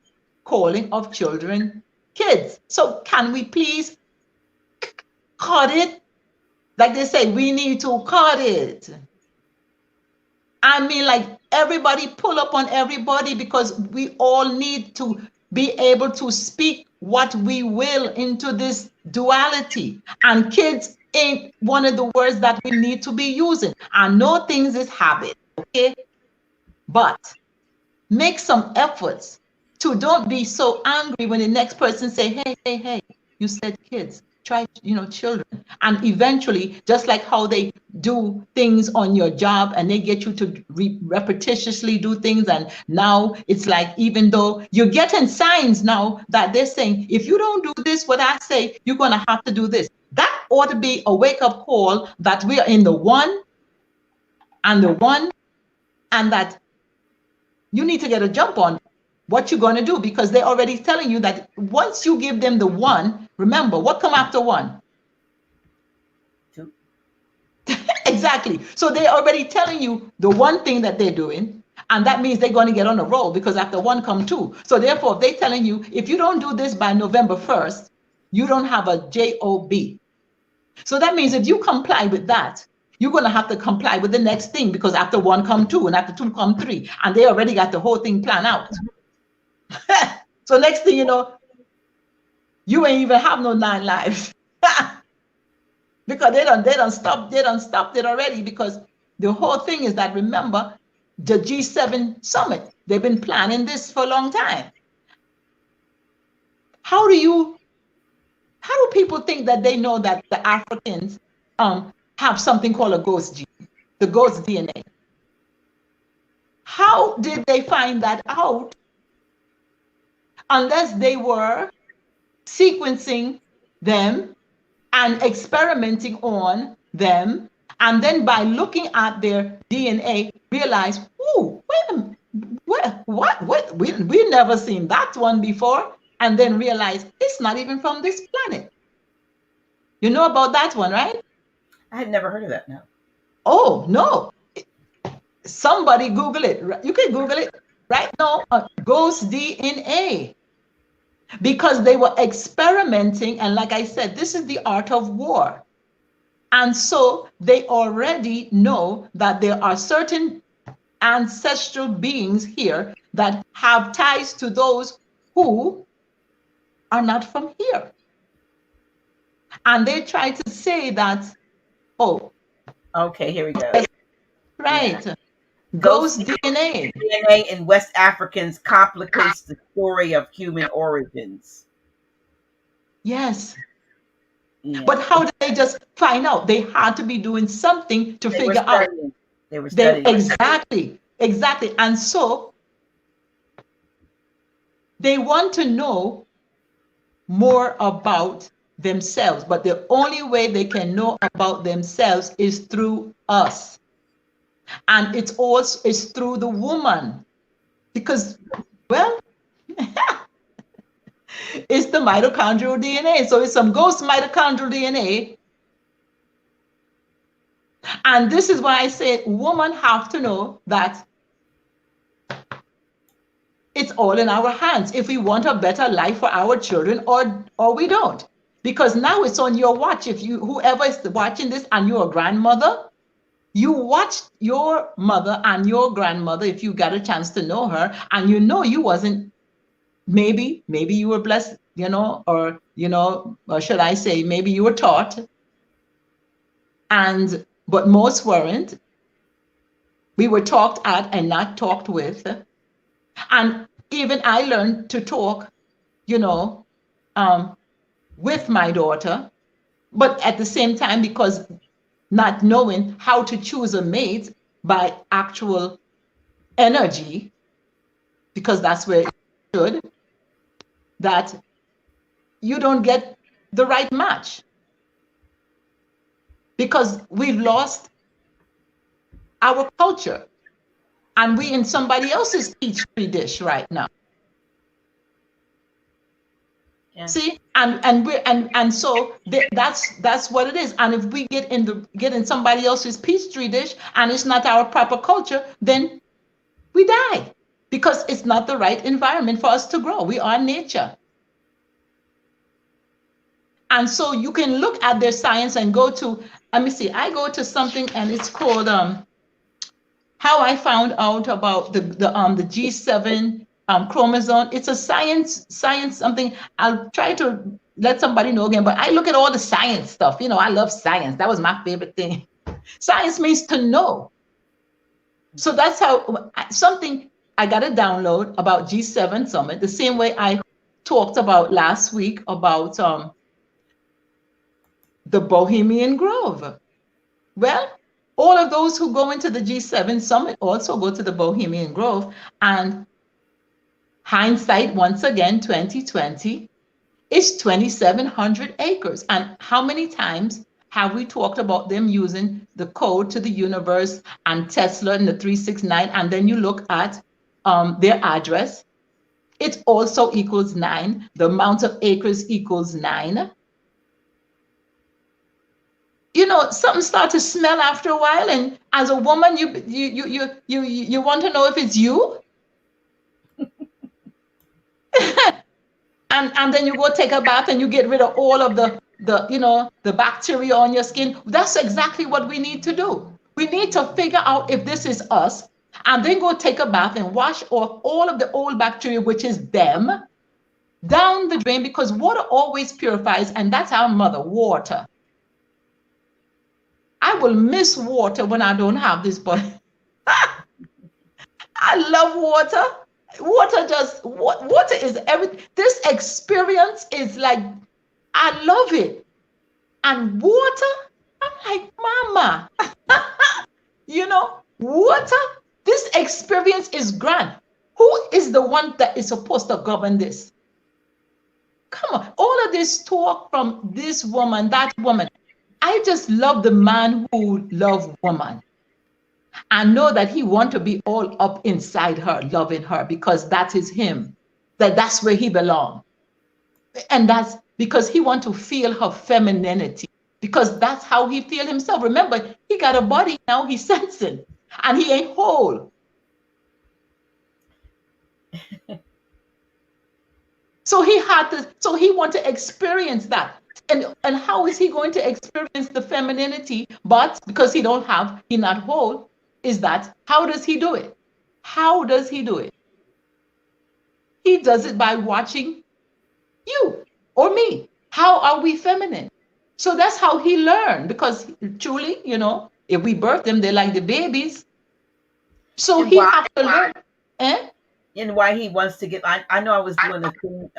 calling of children kids. So can we please cut it? Like they say, we need to cut it. I mean, like everybody pull up on everybody, because we all need to be able to speak what we will into this duality. And kids ain't one of the words that we need to be using. I know things is habit, okay? But make some efforts to don't be so angry when the next person say, hey, you said kids. Try, children. And eventually, just like how they do things on your job and they get you to repetitiously do things. And now it's like, even though you're getting signs now that they're saying, if you don't do this, what I say, you're going to have to do this. That ought to be a wake up call that we are in the one, and that you need to get a jump on what you're going to do, because they're already telling you that once you give them the one, remember, what come after one? 2. Exactly. So they're already telling you the one thing that they're doing, and that means they're going to get on a roll, because after 1 come 2. So therefore, if they're telling you, if you don't do this by November 1st, you don't have a job. So that means if you comply with that, you're going to have to comply with the next thing, because after 1 come 2, and after 2 come 3, and they already got the whole thing planned out. So next thing you know, you ain't even have no 9 lives. Because they don't stop it already, because the whole thing is that, remember, the G7 summit, they've been planning this for a long time. How do people think that they know that the Africans have something called a ghost gene, the ghost DNA? How did they find that out unless they were sequencing them and experimenting on them, and then by looking at their DNA, realize, oh, wait a minute, what? We never seen that one before, and then realize it's not even from this planet. You know about that one, right? I had never heard of that. No. Oh no! Somebody Google it. You can Google it right now. Ghost DNA. Because they were experimenting, and like I said, this is the art of war. And so they already know that there are certain ancestral beings here that have ties to those who are not from here. And they try to say that, oh, Okay, here we go. Yeah. right, Ghost ghost DNA. DNA in West Africans complicates the story of human origins. Yes. Yeah. But how did they just find out? They had to be doing something to They were figure out. studying. They were They studying. exactly. And so they want to know more about themselves, but the only way they can know about themselves is through us. And it's through the woman. Because, well, it's the mitochondrial DNA. So it's some ghost mitochondrial DNA. And this is why I say women have to know that it's all in our hands if we want a better life for our children, or we don't. Because now it's on your watch. If you, whoever is watching this and you're a grandmother, you watched your mother and your grandmother, if you got a chance to know her, and you know you wasn't, maybe you were blessed, or should I say, maybe you were taught, but most weren't. We were talked at and not talked with. And even I learned to talk, you know, um, with my daughter, but at the same time, because not knowing how to choose a mate by actual energy, because that's where it should, that you don't get the right match because we've lost our culture and we in somebody else's peachtree dish right now. Yeah. See, and so that's what it is. And if we get in somebody else's peachtree dish and it's not our proper culture, then we die because it's not the right environment for us to grow. We are nature. And so you can look at their science and go to, let me see, I go to something and it's called how I found out about the G7 chromosome. It's a science something. I'll try to let somebody know again, but I look at all the science stuff. I love science. That was my favorite thing. Science means to know. So that's how something I got to download about G7 Summit, the same way I talked about last week about the Bohemian Grove. Well, all of those who go into the G7 Summit also go to the Bohemian Grove. And hindsight, once again, 2020, is 2,700 acres. And how many times have we talked about them using the code to the universe and Tesla and the 369? And then you look at their address. It also equals 9. The amount of acres equals 9. Something starts to smell after a while, and as a woman, you want to know if it's you, and then you go take a bath and you get rid of all of the bacteria on your skin. That's exactly what we need to do. We need to figure out if this is us, and then go take a bath and wash off all of the old bacteria, which is them, down the drain, because water always purifies, and that's our mother, water. I will miss water when I don't have this, but I love water. Water is everything. This experience is like, I love it. And water, I'm like, mama, water, this experience is grand. Who is the one that is supposed to govern this? Come on, all of this talk from this woman, that woman. I just love the man who loves woman. I know that he wants to be all up inside her, loving her, because that is him. That's where he belongs. And that's because he wants to feel her femininity, because that's how he feels himself. Remember, he got a body now, he's sensing, and he ain't whole. So he want to experience that. And how is he going to experience the femininity? But because he not whole, is that, how does he do it? How does he do it? He does it by watching you. or me? How are we feminine? So that's how he learned, because truly, if we birth them, they're like the babies. So And he why have to learn. Eh? and why he wants to get I know I was doing a thing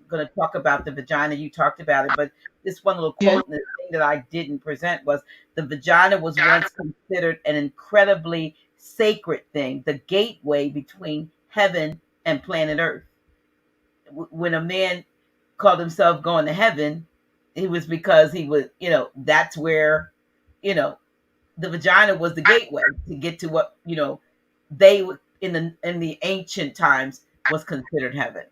going to talk about the vagina, you talked about it, but this one little Yeah. quote and the thing that I didn't present was the vagina was once considered an incredibly sacred thing, the gateway between heaven and planet earth. When a man called himself going to heaven, it was because he was, that's where, you know the vagina was the gateway to get to what, they in the ancient times was considered heaven.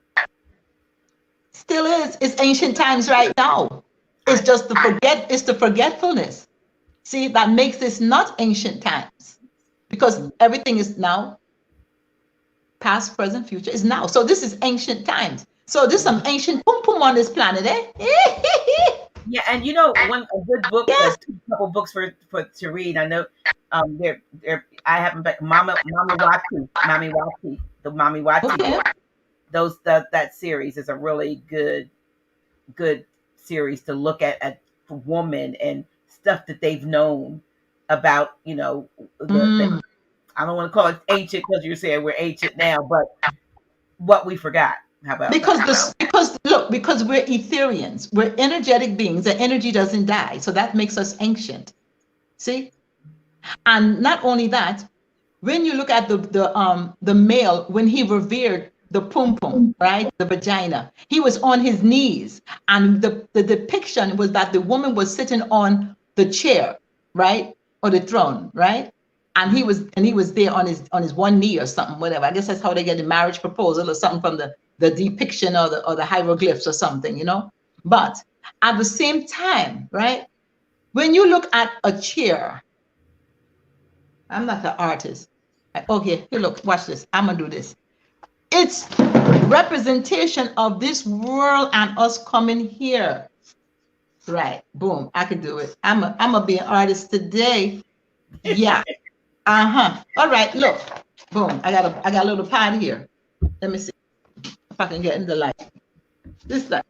Still is. It's ancient times right now. It's I just it's the forgetfulness. See, that makes this not ancient times, because everything is now past, present, future is now. So this is ancient times. So there's some ancient pum pum on this planet, eh? Yeah, and one a good book, Yes. couple books for to read. I know, there I haven't, but Mami Wati, the Mami Wati Okay. book. That series is a really good series to look at woman and stuff that they've known about. The Mm. I don't want to call it ancient because you're saying we're ancient now, but what we forgot. How about that? Because we're Etherians, we're energetic beings. The energy doesn't die, so that makes us ancient. See, and not only that, when you look at the male, when he revered the pum pum, right, the vagina, he was on his knees, and the depiction was that the woman was sitting on the chair, right, or the throne, right, and he was there on his one knee or something, whatever. I guess that's how they get the marriage proposal or something from the depiction or the hieroglyphs or something. But at the same time, right, when you look at a chair, I'm not an artist. Okay, here, look, watch this. I'm gonna do this. It's representation of this world and us coming here. Right. Boom. I can do it. I'm gonna be an artist today. Yeah. Uh-huh. All right, look. Boom. I got a little pad here. Let me see if I can get in the light. This light.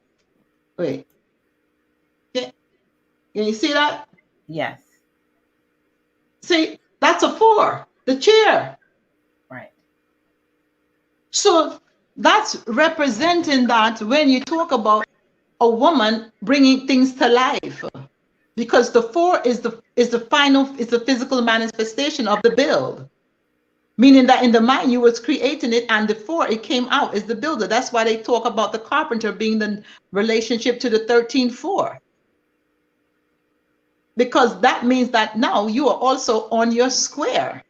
Wait. Can, can you see that? Yes. See, that's a 4, the chair. Right. So that's representing that when you talk about a woman bringing things to life, because the 4 is the physical manifestation of the build, meaning that in the mind you was creating it, and the 4 it came out is the builder. That's why they talk about the carpenter being the relationship to the 13-4, because that means that now you are also on your square,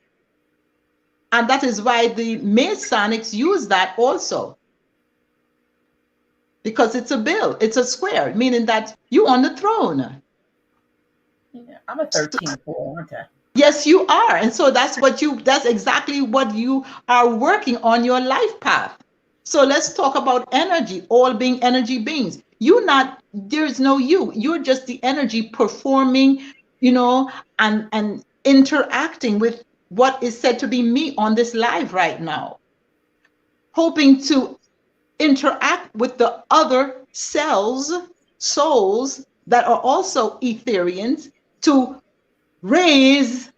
and that is why the Masonics use that also, because it's a build, it's a square, meaning that you on the throne. Yeah, I'm a 13-4, aren't I? Yes, you are. And so that's exactly what you are working on your life path. So let's talk about energy, all being energy beings. There's no you. You're just the energy performing, and interacting with what is said to be me on this live right now, hoping to interact with the other souls that are also Etherians, to raise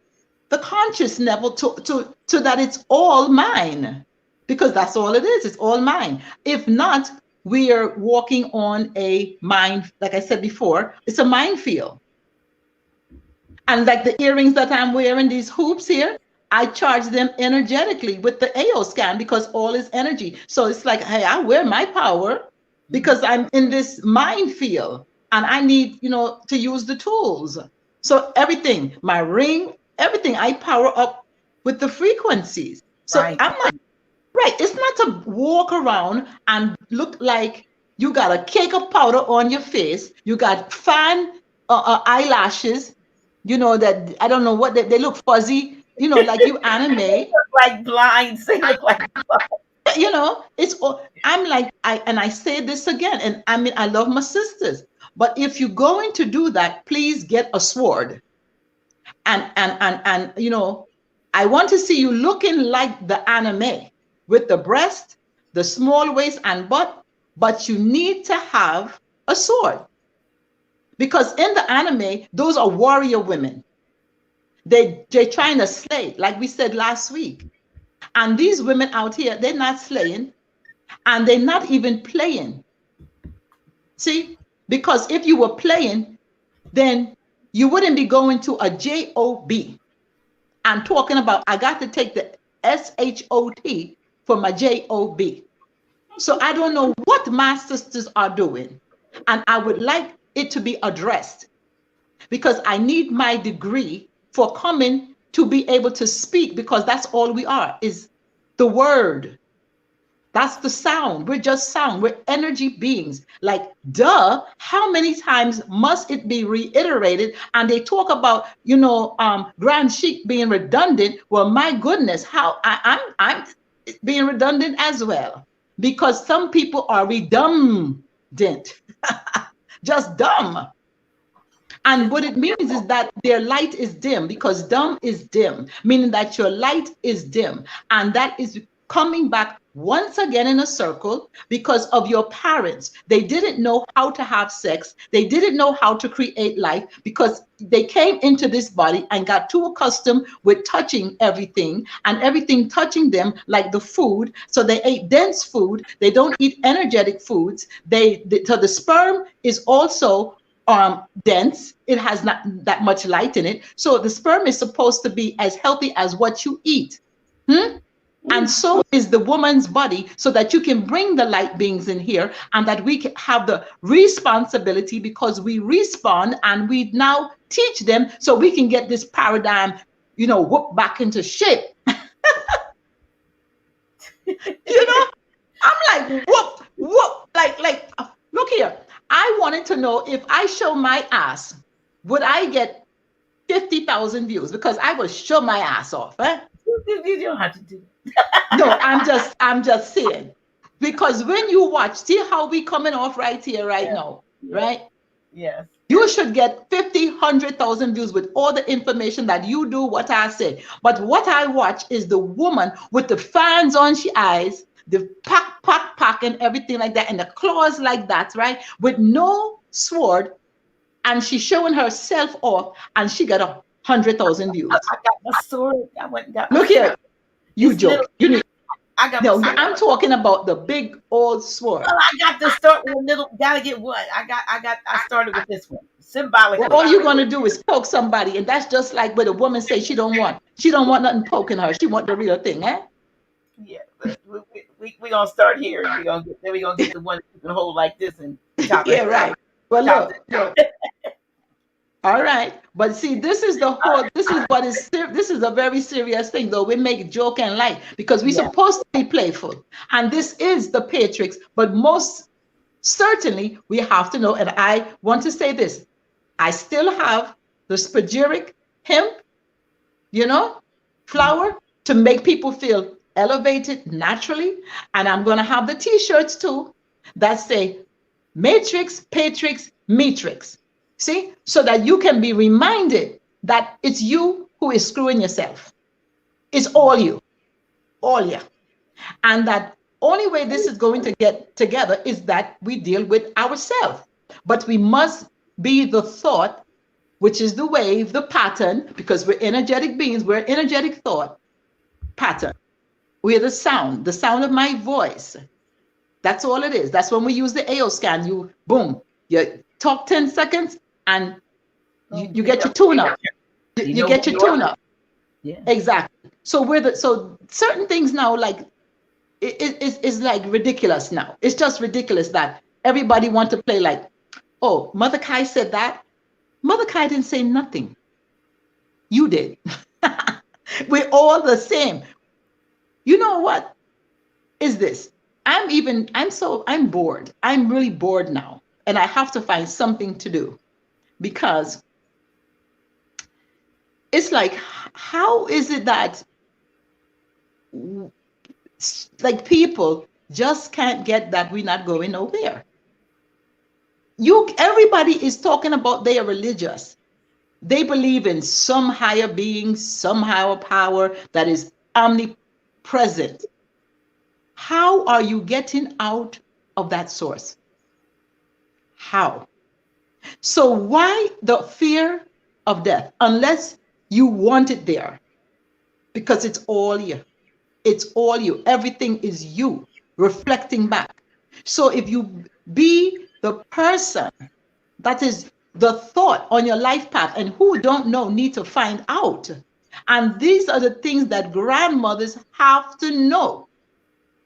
the conscious level to that it's all mine, because that's all it is. It's all mine. If not, we are walking on a mind, like I said before, it's a minefield. And like the earrings that I'm wearing, these hoops here, I charge them energetically with the AO scan, because all is energy. So it's like, hey, I wear my power because I'm in this minefield, and I need, to use the tools. So everything, my ring, everything, I power up with the frequencies. So Right. I'm not, right. It's not to walk around and look like you got a cake of powder on your face. You got fan eyelashes, that I don't know what they look fuzzy, like you They anime. look like blinds. They look like It's all, I'm like, I say this again, and I mean, I love my sisters, but if you're going to do that, please get a sword. And I want to see you looking like the anime, with the breast, the small waist and butt, but you need to have a sword. Because in the anime, those are warrior women. They're trying to slay, like we said last week. And these women out here, they're not slaying and they're not even playing. See, because if you were playing, then you wouldn't be going to a job and talking about, I got to take the SHOT for my job. So I don't know what my sisters are doing. And I would like it to be addressed because I need my degree for coming to be able to speak, because that's all we are, is the word. That's the sound. We're just sound. We're energy beings. Like, duh, how many times must it be reiterated? And they talk about, Grand Sheik being redundant. Well, my goodness, how I'm being redundant as well. Because some people are redundant, just dumb. And what it means is that their light is dim, because dumb is dim, meaning that your light is dim. And that is coming back once again in a circle because of your parents. They didn't know how to have sex. They didn't know how to create life because they came into this body and got too accustomed with touching everything and everything touching them, like the food. So they ate dense food. They don't eat energetic foods. So the sperm is also dense. It has not that much light in it. So the sperm is supposed to be as healthy as what you eat. And so is the woman's body, so that you can bring the light beings in here and that we can have the responsibility, because we respawn and we now teach them so we can get this paradigm, whoop back into shape. I'm like, whoop, like, look here. I wanted to know, if I show my ass, would I get 50,000 views? Because I will show my ass off. You don't have to do it. No, I'm just saying. Because when you watch, see how we coming off right here, right now, right? Yes. You should get 50, 100,000 views with all the information that you do what I said. But what I watch is the woman with the fans on she eyes, the pack, and everything like that, and the claws like that, right? With no sword, and she's showing herself off, and she got 100,000 views. I got my sword. I went and got my Look here, you joke. I got no, I'm talking about the big old sword. Well, I got to start with a little. Gotta get one. I started with this one symbolically. Well, all you're gonna do is poke somebody, and that's just like what a woman says she don't want nothing poking her. She want the real thing, eh? Yeah, we gonna start here. We gonna get the one that you can hold like this and chop it. Yeah, right. Well, look. All right, but see, this is a very serious thing, though. We make joke and light because we're supposed to be playful, and this is the Patrix. But most certainly, we have to know. And I want to say this: I still have the spagyric hemp, flower to make people feel elevated naturally, and I'm going to have the T-shirts too that say Matrix, Patrix, Matrix. See, so that you can be reminded that it's you who is screwing yourself. It's all you, and that only way this is going to get together is that we deal with ourselves. But we must be the thought, which is the wave, the pattern, because we're energetic beings. We're energetic thought pattern. We're the sound of my voice. That's all it is. That's when we use the AO scan. You talk 10 seconds. And you get your tune up. You get your tune up. Yeah. Exactly. So certain things now, like it's like ridiculous now. It's just ridiculous that everybody want to play like, oh, Mother Khai said that. Mother Khai didn't say nothing. You did. We're all the same. You know what is this? I'm bored. I'm really bored now. And I have to find something to do. Because it's like, how is it that like people just can't get that we're not going nowhere? Everybody is talking about they are religious. They believe in some higher being, some higher power that is omnipresent. How are you getting out of that source? how. So why the fear of death? Unless you want it there, because it's all you. It's all you. Everything is you reflecting back. So if you be the person that is the thought on your life path, and who don't know need to find out. And these are the things that grandmothers have to know,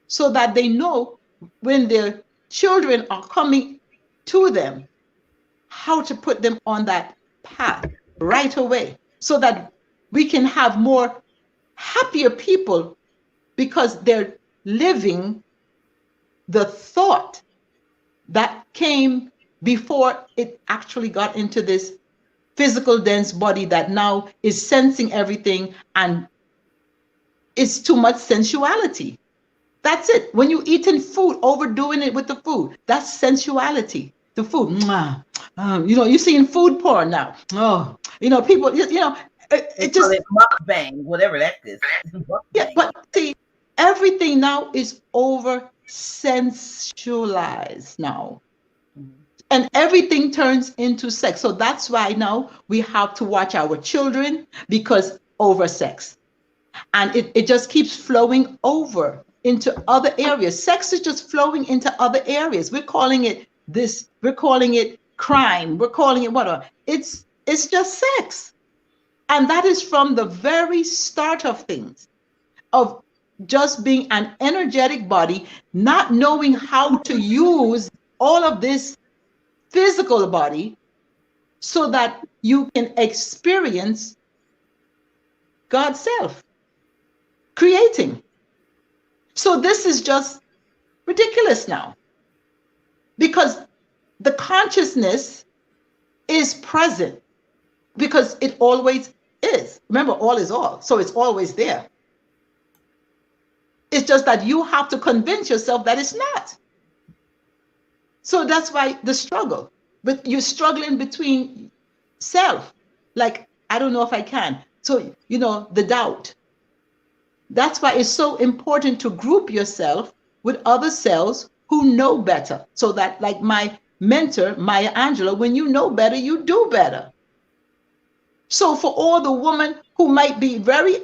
so that they know when their children are coming to them, how to put them on that path right away, so that we can have more happier people, because they're living the thought that came before it actually got into this physical dense body that now is sensing everything, and it's too much sensuality. That's it. When you're eating food, overdoing it with the food, that's sensuality. The food, you're seeing food porn now. Oh, people, They it call just, it mukbang, whatever that is. yeah. Mukbang. But see, everything now is over sensualized now. And everything turns into sex. So that's why now we have to watch our children, because over sex. And it just keeps flowing over into other areas. Sex is just flowing into other areas. We're calling it this, we're calling it crime, we're calling it whatever. It's just sex. And that is from the very start of things, of just being an energetic body, not knowing how to use all of this physical body so that you can experience God's self creating. So this is just ridiculous now, because the consciousness is present, because it always is. Remember, all is all. So it's always there. It's just that you have to convince yourself that it's not. So that's why the struggle. But you're struggling between self. Like, I don't know if I can. So, the doubt. That's why it's so important to group yourself with other selves who know better. So that, like my mentor, Maya Angelou, when you know better, you do better. So for all the women who might be very,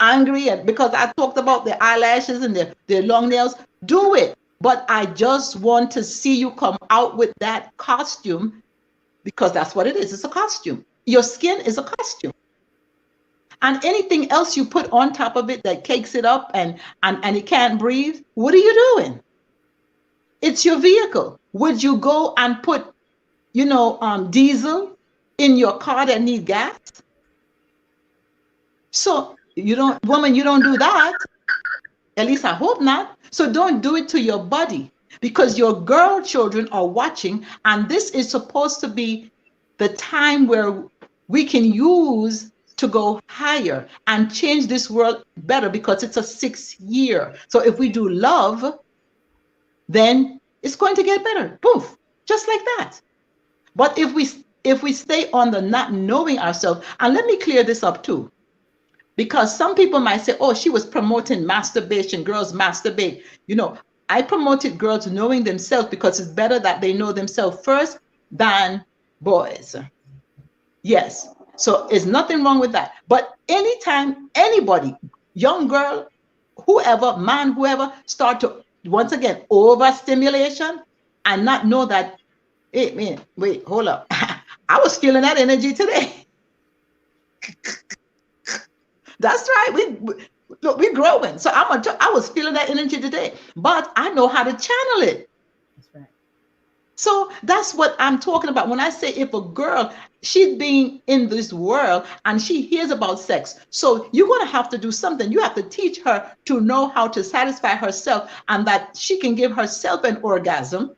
angry because I talked about their eyelashes and their long nails, do it. But I just want to see you come out with that costume, because that's what it is. It's a costume. Your skin is a costume. And anything else you put on top of it that cakes it up and it can't breathe, what are you doing? It's your vehicle. Would you go and put, diesel in your car that need gas? So you don't do that. At least I hope not. So don't do it to your body, because your girl children are watching, and this is supposed to be the time where we can use to go higher and change this world better, because it's a 6 year. So if we do love, then it's going to get better. Poof, just like that. But if we stay on the not knowing ourselves, and let me clear this up too, because some people might say, oh, she was promoting masturbation, girls masturbate. I promoted girls knowing themselves, because it's better that they know themselves first than boys. Yes. So there's nothing wrong with that. But anytime anybody, young girl, whoever, man, whoever, start to, once again, overstimulation and not know that, hey, man, wait, hold up. I was feeling that energy today. That's right. We're growing. So I was feeling that energy today, but I know how to channel it. That's right. So that's what I'm talking about when I say, if a girl, she's being in this world and she hears about sex, so you're going to have to do something. You have to teach her to know how to satisfy herself, and that she can give herself an orgasm,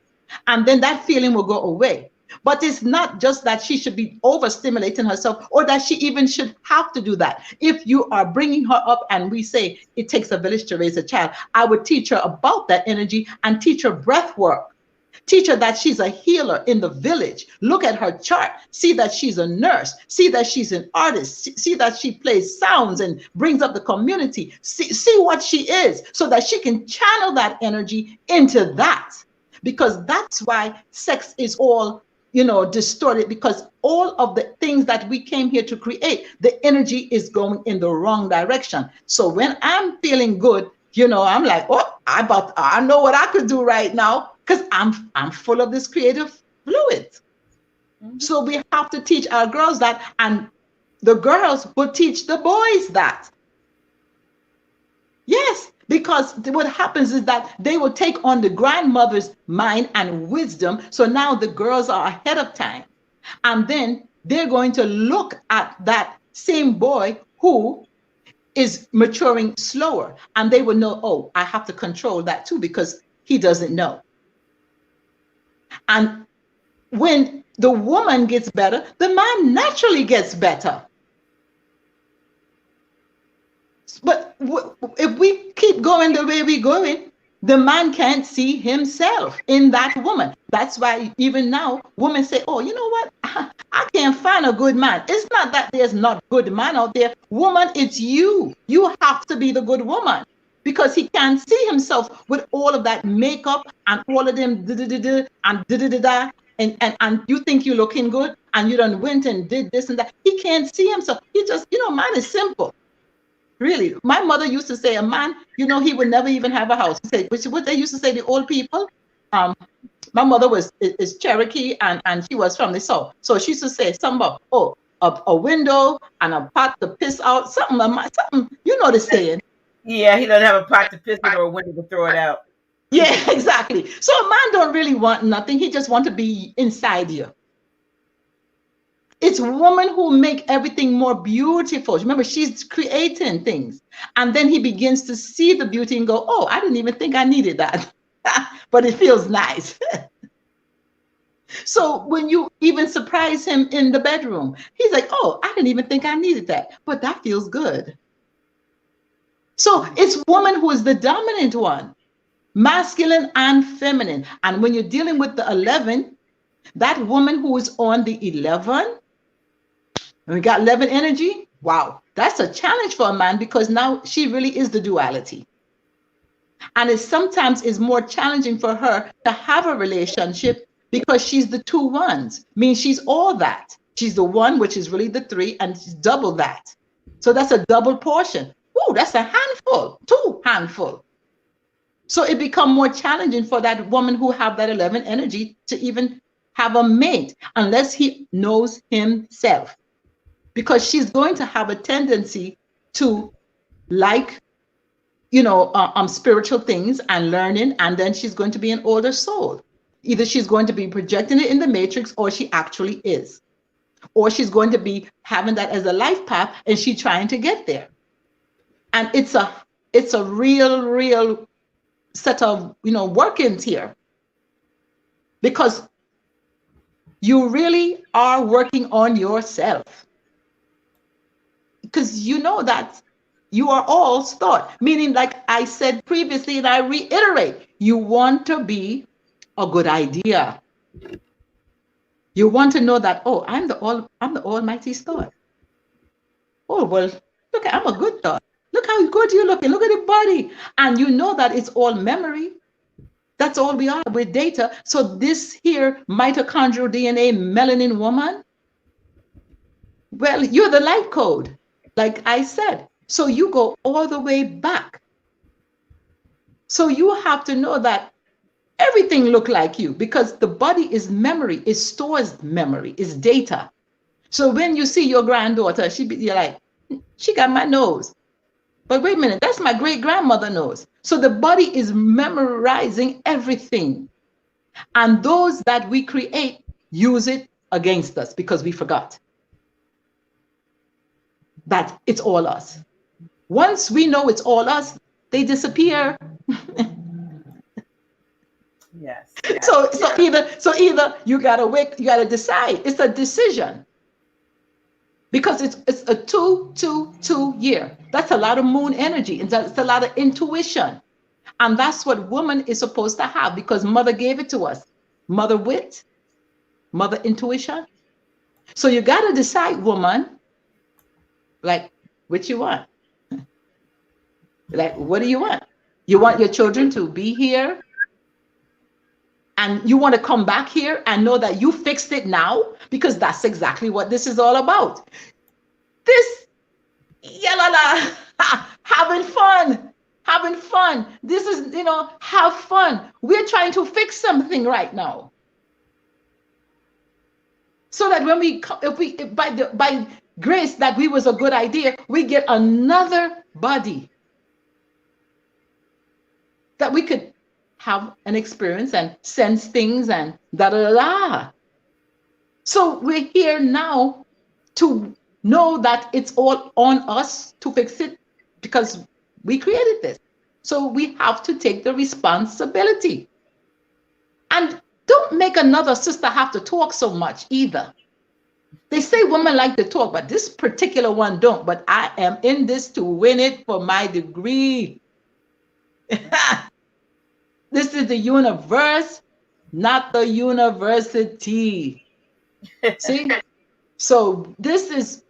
and then that feeling will go away. But it's not just that she should be overstimulating herself, or that she even should have to do that. If you are bringing her up, and we say it takes a village to raise a child, I would teach her about that energy and teach her breath work. Teach her that she's a healer in the village. Look at her chart. See that she's a nurse. See that she's an artist. See that she plays sounds and brings up the community. See what she is, so that she can channel that energy into that. because that's why sex is all, distorted, because all of the things that we came here to create, the energy is going in the wrong direction. So when I'm feeling good, I'm like, oh, I know what I could do right now, because I'm full of this creative fluid. Mm-hmm. So we have to teach our girls that, and the girls will teach the boys that. Yes, because what happens is that they will take on the grandmother's mind and wisdom. So now the girls are ahead of time. And then they're going to look at that same boy who is maturing slower. And they will know, oh, I have to control that too, because he doesn't know. And when the woman gets better, the man naturally gets better. But if we keep going the way we're going, the man can't see himself in that woman. That's why even now, women say, oh, you know what? I can't find a good man. It's not that there's not good man out there. Woman, it's you. You have to be the good woman, because he can't see himself with all of that makeup and all of them and and you think you're looking good and you done went and did this and that. He can't see himself. He just, man is simple. Really, my mother used to say, a man, he would never even have a house. Say, which what they used to say, the old people. Um, my mother is Cherokee, and she was from the South, so she used to say something about, oh, a window and a pot to piss out, something. The saying. Yeah, he doesn't have a pot to piss in or a window to throw it out. Yeah, exactly. So a man don't really want nothing. He just want to be inside you. It's women who make everything more beautiful. Remember, she's creating things. And then he begins to see the beauty and go, oh, I didn't even think I needed that. But it feels nice. So when you even surprise him in the bedroom, he's like, oh, I didn't even think I needed that. But that feels good. So it's woman who is the dominant one, masculine and feminine. And when you're dealing with the 11, that woman who is on the 11, and we got 11 energy. Wow, that's a challenge for a man, because now she really is the duality. And it sometimes is more challenging for her to have a relationship, because she's the 2 ones. Means she's all that. She's the 1, which is really the 3, and she's double that. So that's a double portion. Oh, that's a handful, 2 handful. So it becomes more challenging for that woman who have that 11 energy to even have a mate, unless he knows himself. Because she's going to have a tendency to like, spiritual things and learning, and then she's going to be an older soul. Either she's going to be projecting it in the matrix, or she actually is. Or she's going to be having that as a life path, and she's trying to get there. And it's a real set of, workings here. Because you really are working on yourself. Because you know that you are all thought, meaning, like I said previously, and I reiterate, you want to be a good idea. You want to know that, oh, I'm the almighty thought. Oh, well, look, I'm a good thought. Look how good you're looking. Look at the body. And you know that it's all memory. That's all we are with data. So this here mitochondrial DNA melanin woman, well, you're the light code, like I said. So you go all the way back. So you have to know that everything look like you, because the body is memory, it stores memory, is data. So when you see your granddaughter, you're like, she got my nose. But wait a minute, that's my great grandmother nose. So the body is memorizing everything. And those that we create use it against us, because we forgot that it's all us. Once we know it's all us, they disappear. Yes. So either you gotta decide. It's a decision. Because it's a 2-2-2 year. That's a lot of moon energy. It's a lot of intuition. And that's what woman is supposed to have, because mother gave it to us. Mother wit, mother intuition. So you gotta decide, woman, like, what you want. Like, what do you want? You want your children to be here and you want to come back here and know that you fixed it now, because that's exactly what this is all about. This, yalala, having fun, having fun. This is, have fun. We're trying to fix something right now, so that when we, if we, by grace, that we was a good idea, we get another body that we could have an experience and sense things and da da da. So we're here now to know that it's all on us to fix it, because we created this. So we have to take the responsibility. And don't make another sister have to talk so much either. They say women like to talk, but this particular one don't. But I am in this to win it for my degree. This is the universe, not the university. See? So this is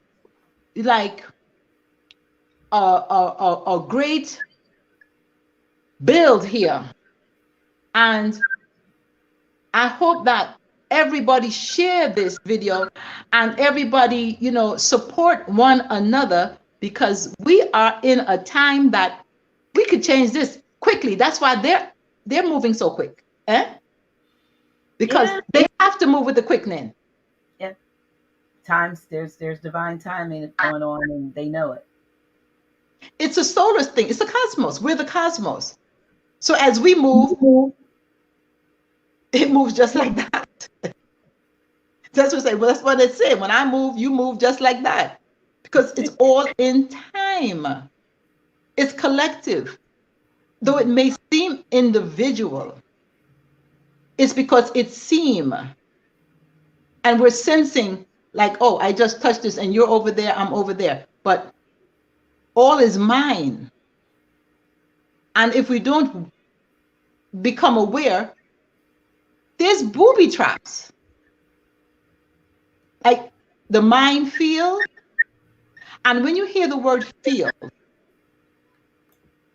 like a great build here. And I hope that everybody share this video and everybody, support one another, because we are in a time that we could change this quickly. That's why they're moving so quick. Because they have to move with the quickening. Yeah. Times there's divine timing going on, and they know it. It's a solar thing. It's the cosmos. We're the cosmos. So as we move, it moves just like that. That's what I say. Well, that's what they say. When I move, you move just like that, because it's all in time. It's collective. Though it may seem individual, it's because it seems, and we're sensing like, oh, I just touched this and you're over there, I'm over there. But all is mine. And if we don't become aware, there's booby traps. Like the mind field. And when you hear the word field,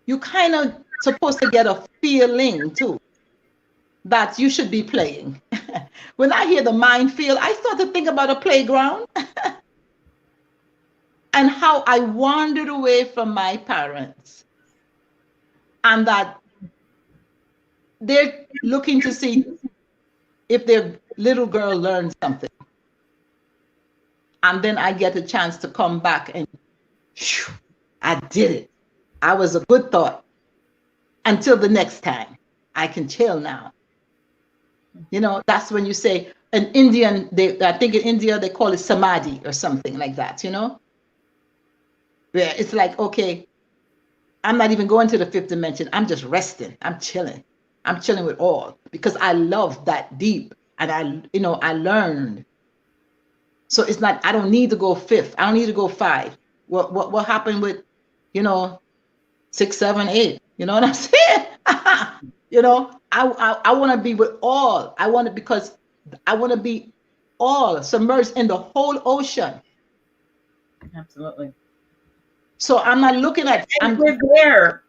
you kind of supposed to get a feeling too that you should be playing. When I hear the mind field, I start to think about a playground and how I wandered away from my parents, and that they're looking to see if their little girl learns something. And then I get a chance to come back and whew, I did it. I was a good thought. Until the next time, I can chill now. That's when you say an Indian, I think in India they call it samadhi or something like that, where it's like, okay, I'm not even going to the fifth dimension. I'm just resting. I'm chilling. I'm chilling with all, because I love that deep, and I learned. So it's not, I don't need to go fifth. I don't need to go five. What happened with, 6, 7, 8? You know what I'm saying? I want to be with all. Because I want to be all submerged in the whole ocean. Absolutely. So I'm not looking at. We're there,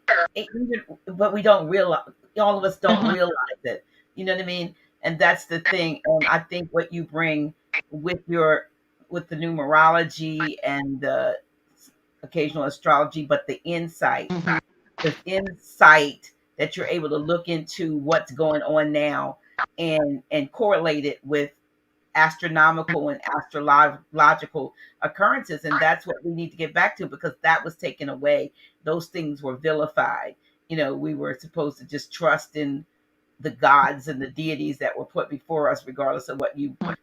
but we don't realize. All of us don't realize it. You know what I mean? And that's the thing. And I think what you bring with the numerology and the occasional astrology, but the insight, that you're able to look into what's going on now and correlate it with astronomical and astrological occurrences. And that's what we need to get back to, because that was taken away. Those things were vilified. We were supposed to just trust in the gods and the deities that were put before us, regardless of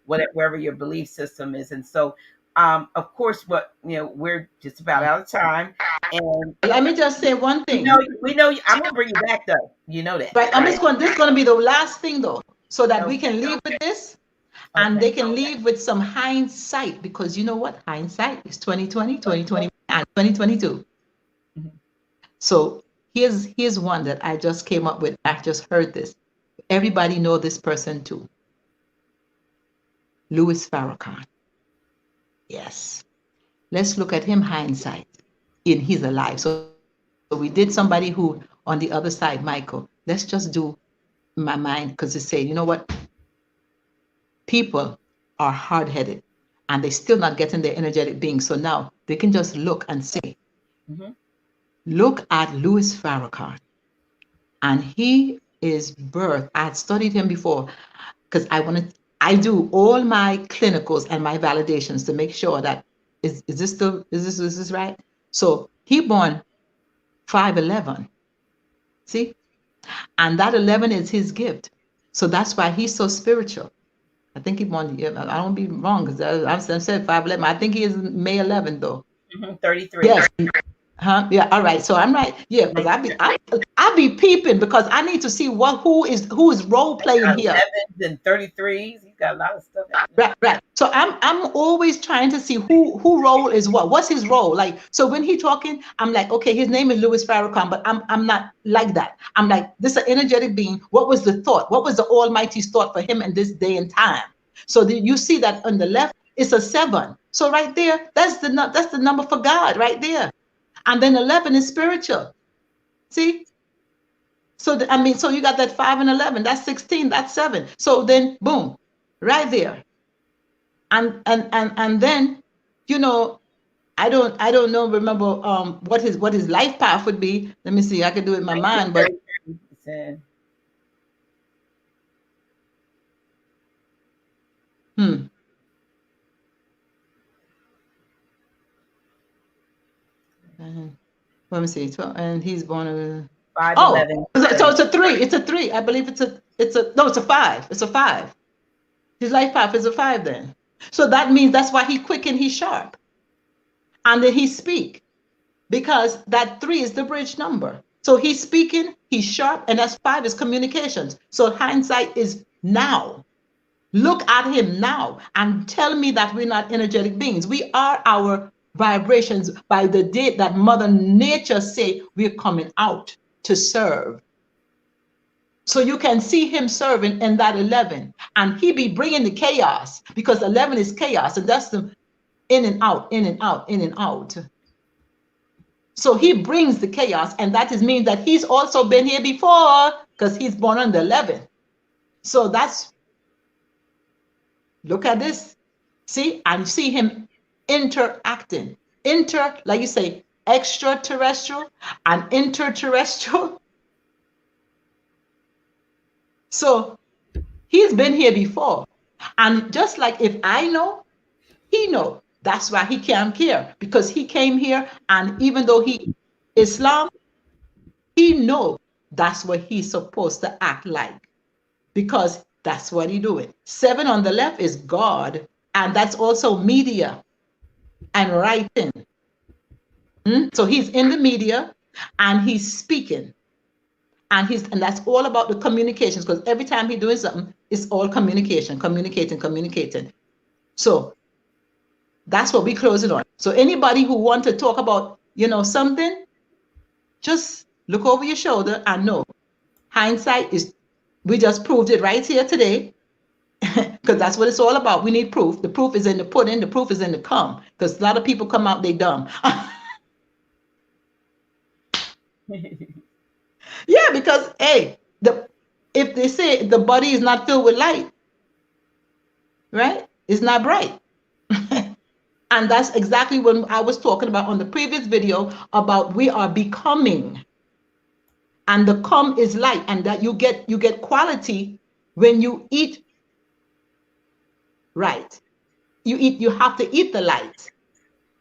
whatever your belief system is. And so, of course, we're just about out of time. And let me just say one thing. We know. I'm gonna bring you back, though. You know that. Right. This is going to be the last thing, though, so that we can leave with this, and they can leave with some hindsight, because you know what? Hindsight is 2020, 2020, and 2022. Mm-hmm. So here's one that I just came up with. I just heard this. Everybody know this person too. Louis Farrakhan. Yes. Let's look at him hindsight. He's alive. So we did somebody who on the other side, Michael. Let's just do my mind, because it say, you know what, people are hard-headed and they still not getting their energetic being. So now they can just look and say, look at Louis Farrakhan, and he is birth. I had studied him before because I do all my clinicals and my validations to make sure that is this still is this right? So he born 5'11". See? And that 11 is his gift. So that's why he's so spiritual. I think he born, I don't be wrong because I said 5'11". I think he is May 11th though. 33. Yes. Huh? Yeah. All right. So I'm right. Yeah, because I be peeping because I need to see who is role playing here. 11s and 33s. He's got a lot of stuff happening. Right, right. So I'm always trying to see who role is what. What's his role? Like, so when he talking, I'm like, okay, his name is Louis Farrakhan, but I'm not like that. I'm like, this is an energetic being. What was the thought? What was the Almighty's thought for him in this day and time? So you see that on the left, it's a 7. So right there, that's the number for God right there. And then 11 is spiritual. See? So so you got that 5 and 11. That's 16. That's 7. So then, boom, right there. And then, you know, I don't know. Remember, what his life path would be. Let me see. I could do it in my mind, but. Let me see. So, and he's born 5'11". So it's a 3. It's a 3. I believe it's a 5. It's a 5. His life path is a 5 then. So that means that's why he quick and he's sharp. And then he speak. Because that 3 is the bridge number. So he's speaking, he's sharp, and that's 5 is communications. So hindsight is now. Look at him now and tell me that we're not energetic beings. We are our vibrations by the date that Mother Nature say we're coming out to serve. So you can see him serving in that 11, and he be bringing the chaos because 11 is chaos, and that's the in and out, in and out, in and out. So he brings the chaos, and that means that he's also been here before because he's born on the 11th. So look at this. See, and see him interacting. Like you say, extraterrestrial and interterrestrial. So he's been here before. And just like if I know, he know. That's why he can't care, because he came here, and even though he Islam, he know that's what he's supposed to act like, because that's what he doing. 7 on the left is God, and that's also media and writing. So he's in the media and he's speaking, and that's all about the communications, because every time he's doing something, it's all communication, communicating. So that's what we close it on. So anybody who want to talk about, something, just look over your shoulder and know hindsight is, we just proved it right here today, because that's what it's all about. We need proof. The proof is in the pudding. The proof is in the come, because a lot of people come out, they dumb. Yeah, because hey, if they say the body is not filled with light, right? It's not bright. And that's exactly what I was talking about on the previous video about we are becoming. And the come is light, and that you get quality when you eat right. You have to eat the light,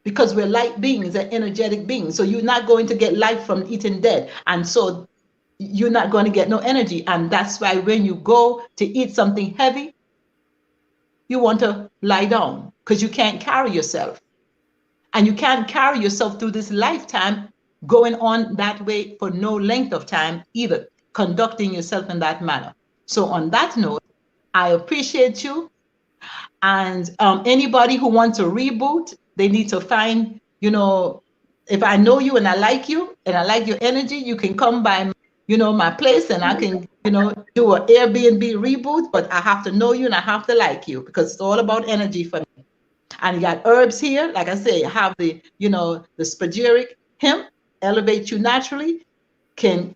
because we're light beings and energetic beings. So you're not going to get life from eating dead. And so you're not going to get no energy. And that's why when you go to eat something heavy, you want to lie down, because you can't carry yourself. And you can't carry yourself through this lifetime going on that way for no length of time either, conducting yourself in that manner. So on that note, I appreciate you. And anybody who wants to reboot, they need to find, if I know you and I like you and I like your energy, you can come by, my place, and I can, do an Airbnb reboot, but I have to know you and I have to like you, because it's all about energy for me. And you got herbs here. Like I say, you have the spagyric hemp, elevate you naturally, can,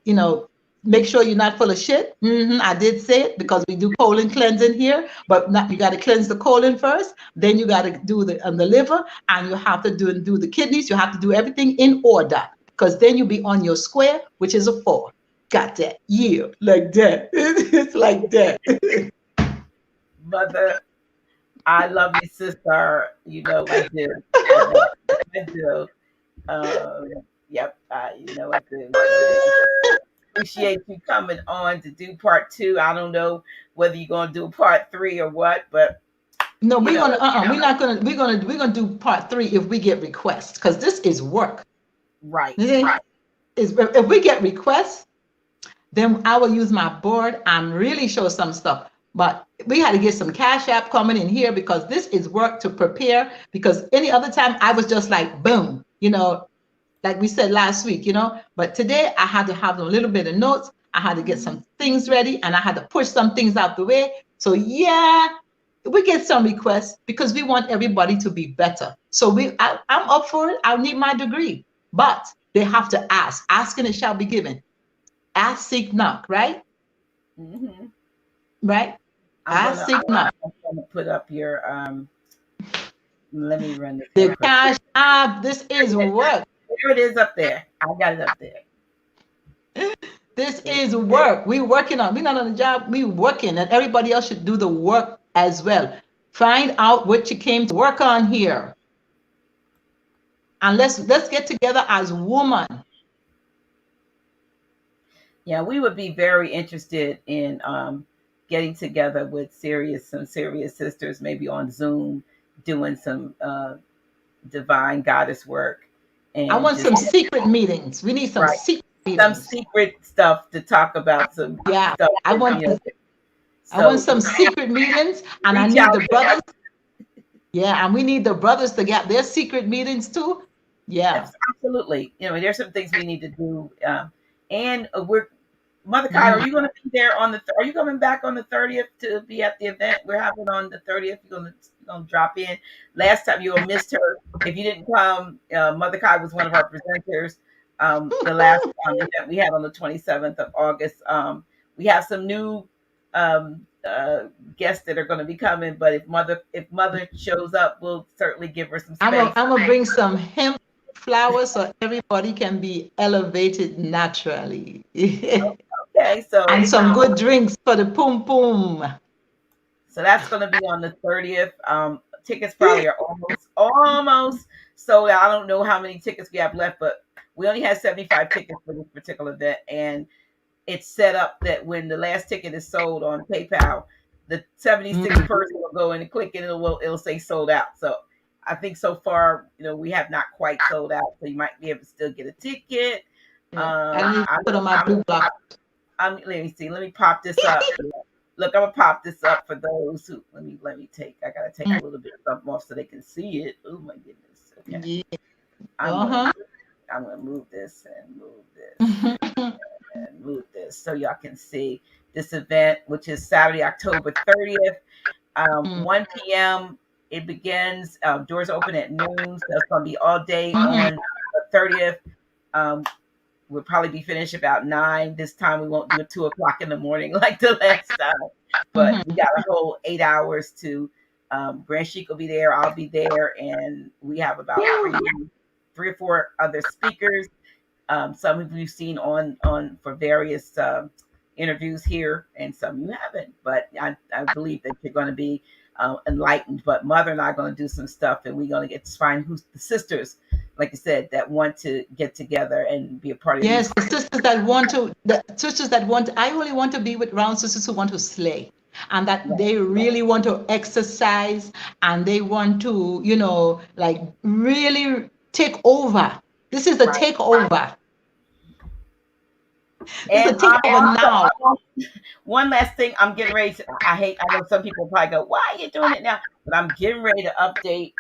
make sure you're not full of shit. I did say it because we do colon cleansing here, but not, you got to cleanse the colon first. Then you got to do the liver, and you have to do the kidneys. You have to do everything in order, because then you be on your square, which is a 4. Got that? Yeah, like that. It's like that. Mother, I love you, sister. You know I do. You know I do. Yep, you know I do. So appreciate you coming on to do part 2. I don't know whether you're gonna do part 3 or what, but No, you we're know, gonna we're not gonna we're gonna do part 3 if we get requests, because this is work. right. If we get requests, then I will use my board and really show some stuff. But we had to get some cash app coming in here, because this is work to prepare. Because any other time I was just like, boom, like we said last week, But today I had to have a little bit of notes. I had to get some things ready, and I had to push some things out the way. So yeah, we get some requests because we want everybody to be better. So I'm up for it. I need my degree, but they have to ask. Asking it shall be given. Ask, seek, knock. Right? Hmm. Right? I'm Ask, gonna seek, knock. I'm gonna put up your let me run this real The quick. cash app. This is work. There it is up there. I got it up there. This is work. We're working on. We're not on the job. We're working, and everybody else should do the work as well. Find out what you came to work on here, and let's get together as women. Yeah, we would be very interested in getting together with some serious sisters, maybe on Zoom, doing some divine goddess work, I and want just some secret meetings. We need some right secret some meetings. secret stuff to talk about, some Yeah, stuff I that, want. I want so some secret meetings, and I reach need out the to brothers. Yeah, and we need the brothers to get their secret meetings too. Yeah. absolutely. There's some things we need to do, and we're Mother Kai, are Mhm. you going to be there on the? Are you coming back on the 30th to be at the event we're having on the 30th? You're gonna drop in. Last time you missed her. If you didn't come, Mother Kai was one of our presenters. The last event we had on the 27th of August. We have some new guests that are going to be coming, but if Mother shows up, we'll certainly give her some space. I'm gonna bring some hemp flowers so everybody can be elevated naturally. Okay, And some good drinks for the pum pum. so that's going to be on the 30th. Tickets probably are almost sold out. I don't know how many tickets we have left, but we only had 75 tickets for this particular event, and it's set up that when the last ticket is sold on PayPal, the 76th Mm. person will go in and click, and it'll say sold out. So I think so far, we have not quite sold out, so you might be able to still get a ticket. Yeah. I need to I'm, put on my I'm, blue block. let me see. Let me pop this up. Look, I'm gonna pop this up for those who. Let me take. I gotta take a little bit of something off so they can see it. Oh my goodness. Okay. Yeah. I'm gonna Uh-huh. I'm gonna move this and move this Mhm. and move this so y'all can see this event, which is Saturday, October 30th, 1 p.m. It begins. Doors open at noon, so it's gonna be all day Mhm. on the 30th. Um, we'll probably be finished about 9. This time we won't do it 2 o'clock in the morning like the last time. But we Mhm. got a whole 8 hours to Grand Sheik will be there, I'll be there, and we have about three or four other speakers. Some of you've seen on for various interviews here, and some you haven't. But I believe that you're going to be enlightened. But Mother and I are going to do some stuff, and we're going to get to find who's the sisters, like I said, that want to get together and be a part of these. Yes, the sisters that want, I only want to be with round sisters who want to slay, and that they really want to exercise, and they want to, like really take over. This is the Right. takeover. This is And the takeover now. one last thing, I'm getting ready to. I know some people probably go, "Why are you doing it now?" But I'm getting ready to update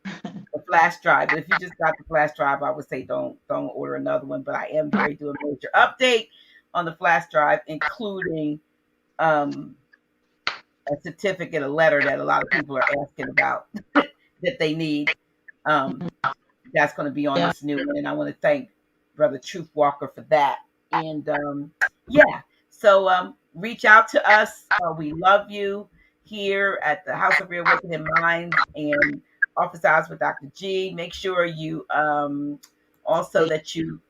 the flash drive. But if you just got the flash drive, I would say don't order another one. But I am going to do a major update on the flash drive, including um, a certificate, a letter that a lot of people are asking about that they need. Um, that's going to be on Yeah. this new one, and I want to thank Brother Truth Walker for that. And yeah. So reach out to us. We love you here at the House of Reawakening Minds and Office Hours with Dr. G. Make sure you also that you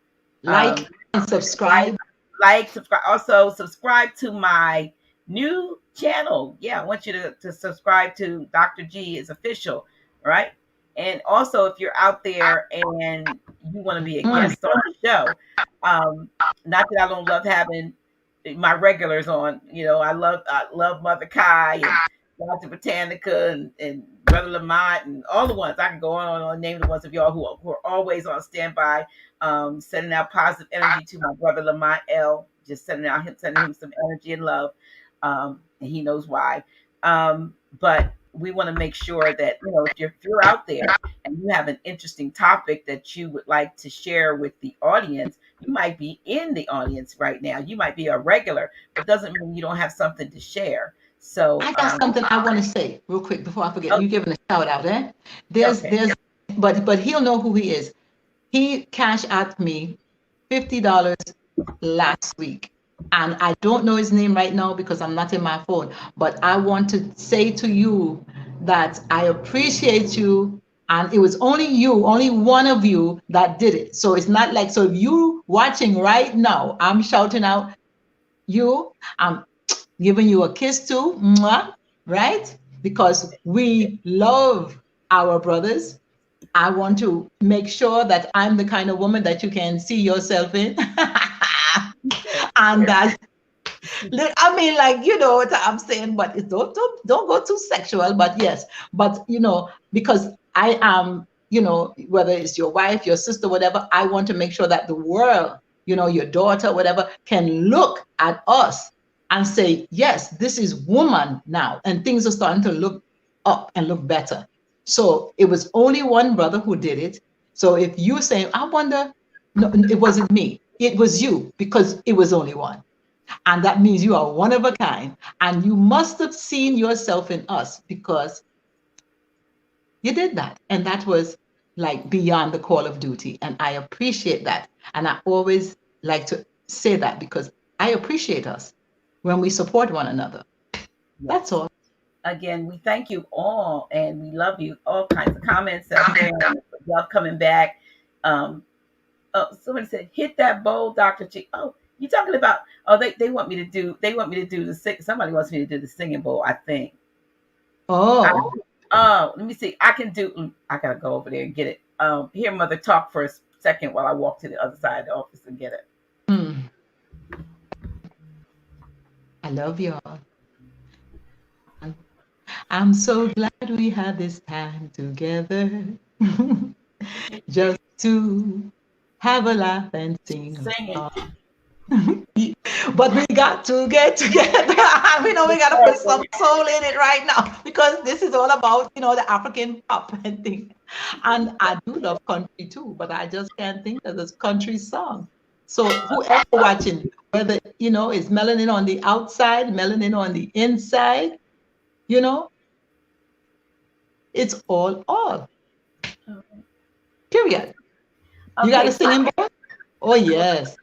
Like um, and like, subscribe. subscribe. Also, subscribe to my new channel. Yeah, I want you to subscribe to Dr. G is official, right? And also, if you're out there and you want to be a Mm. guest on the show, not that I don't love having my regulars on. You know, I love Mother Khai and Dr. Britannica and Brother Lamont and all the ones. I can go on name the ones of y'all who are always on standby, sending out positive energy to my brother Lamont L. Just sending him some energy and love, and he knows why. But we want to make sure that if you're out there and you have an interesting topic that you would like to share with the audience, you might be in the audience right now. You might be a regular, but doesn't mean you don't have something to share. So, I got something I want to say real quick before I forget. oh, You giving a shout out, eh? okay, But he'll know who he is. He cashed at me $50 last week. And I don't know his name right now because I'm not in my phone. But I want to say to you that I appreciate you. And it was only you, only one of you that did it. So it's not like, so if you watching right now, I'm shouting out you, I'm giving you a kiss too, mwah, right? Because we love our brothers. I want to make sure that I'm the kind of woman that you can see yourself in. And that, I mean, like, you know what I'm saying, but don't go too sexual, but yes, but because I am, whether it's your wife, your sister, whatever, I want to make sure that the world, your daughter, whatever, can look at us and say, yes, this is woman now, and things are starting to look up and look better. So it was only one brother who did it. So if you say, I wonder, no, it wasn't me, it was you, because it was only one. And that means you are one of a kind. And you must have seen yourself in us because you did that. And that was like beyond the call of duty. And I appreciate that. And I always like to say that because I appreciate us when we support one another. That's yes. all. Again, we thank you all, and we love you. All kinds of comments out there. Love coming back. Um, somebody said, "Hit that bowl, Doctor G." Oh, you talking about? Oh, they want me to do. They want me to do the sing. Somebody wants me to do the singing bowl. I think. I, Oh, let me see. I can do. I gotta go over there and get it. Hear Mother talk for a second while I walk to the other side of the office and get it. hmm. I love y'all. I'm so glad we had this time together just to have a laugh and sing a Singing. song. But we got to get together. We know we got to put some soul in it right now because this is all about, the African pop and thing. And I do love country too, but I just can't think of this country song. So whoever watching, whether, is melanin on the outside, melanin on the inside, you know, it's all. Period. You got Okay, to so sing in both? Oh, yes.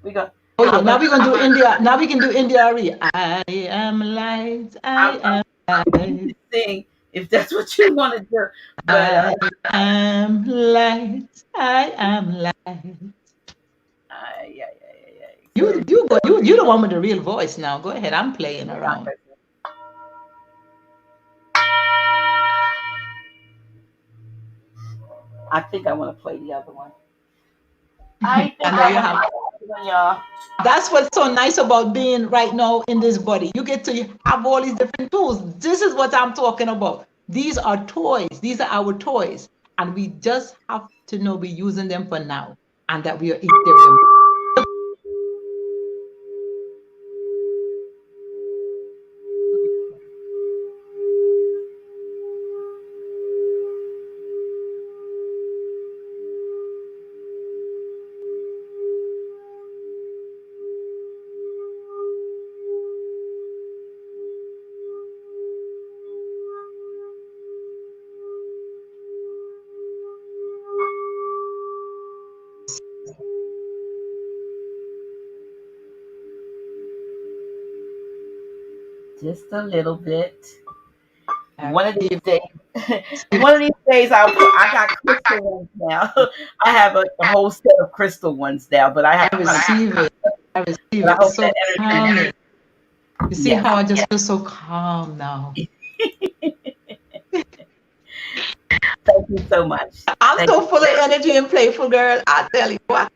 we go. Oh yeah, I'm now gonna. we're gonna do India. Now we can do India Ari. I am light, I'm, I I'm, am you light, can sing if that's what you want to do, but I am light, I am light. yeah, yeah, yeah, yeah. You So you go you the one with the real voice now. Go ahead, I'm playing hold on, around. I think I want to play the other one. I I think know I you want to have. play the other one, y'all. That's what's so nice about being right now in this body. You get to have all these different tools. This is what I'm talking about. These are toys. These are our toys, and we just have to know we're using them for now, and that we are Ethereum. Just a little bit. I One of these receive days, one of these days, I got crystal ones now. I have a whole set of crystal ones now, but I have I to kind of. receive it. I receive But I it. It's hope so that energy. calming. You see Yes. how I just feel so calm now. Thank you so much. I'm Thank so you. full of energy and playful, girl. I tell you what.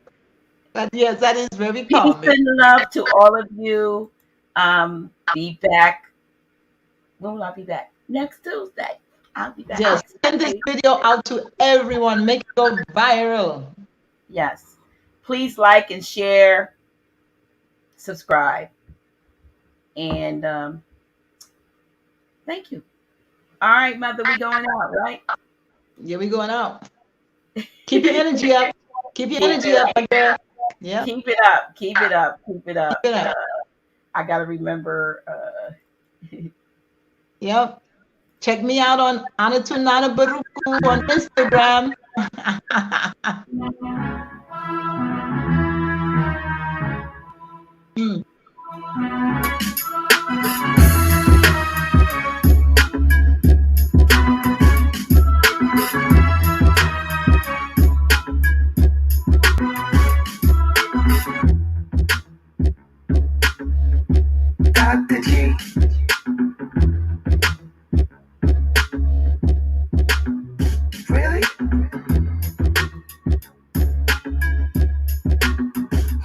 But yes, that is very Peace calming. and love to all of you. Be back. When will I be back? Next Tuesday. I'll be back Just next send this Tuesday. video out to everyone. Make it go viral. Yes. Please like and share, subscribe, and thank you. All right, mother, we going out, right? Yeah, we going out. Keep your energy up. Keep your Keep energy it up, up. my girl. Yep. Keep it up. Keep it up. Keep it Keep up. it up. I gotta remember. Yep. Check me out on Anatunana Baruku on Instagram. Mm. Dr. G. Really?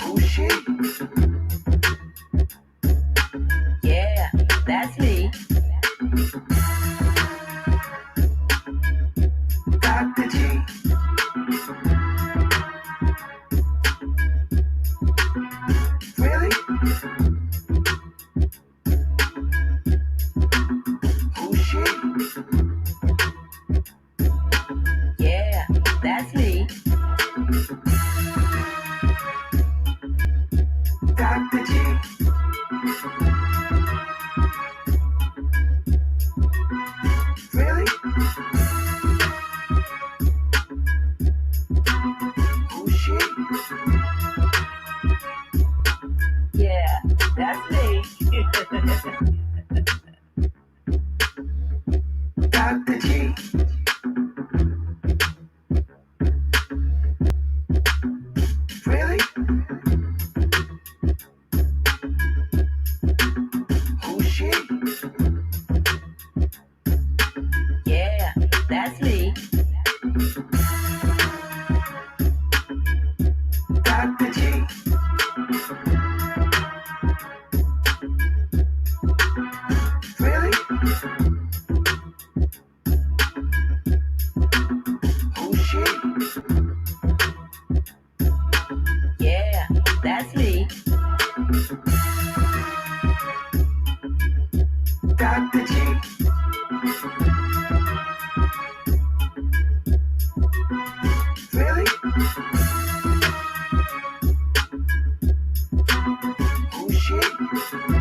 Who's she? Yeah, that's me. Dr. G. Really? Who's she? Yeah, that's me. Dr. G. Really? Who's she? Yeah, that's me. Dr. G. Really? Who's she? Yeah, that's me. Dr. G. Really? Who's she? Yeah, that's me. Dr. G. Really? Who's she?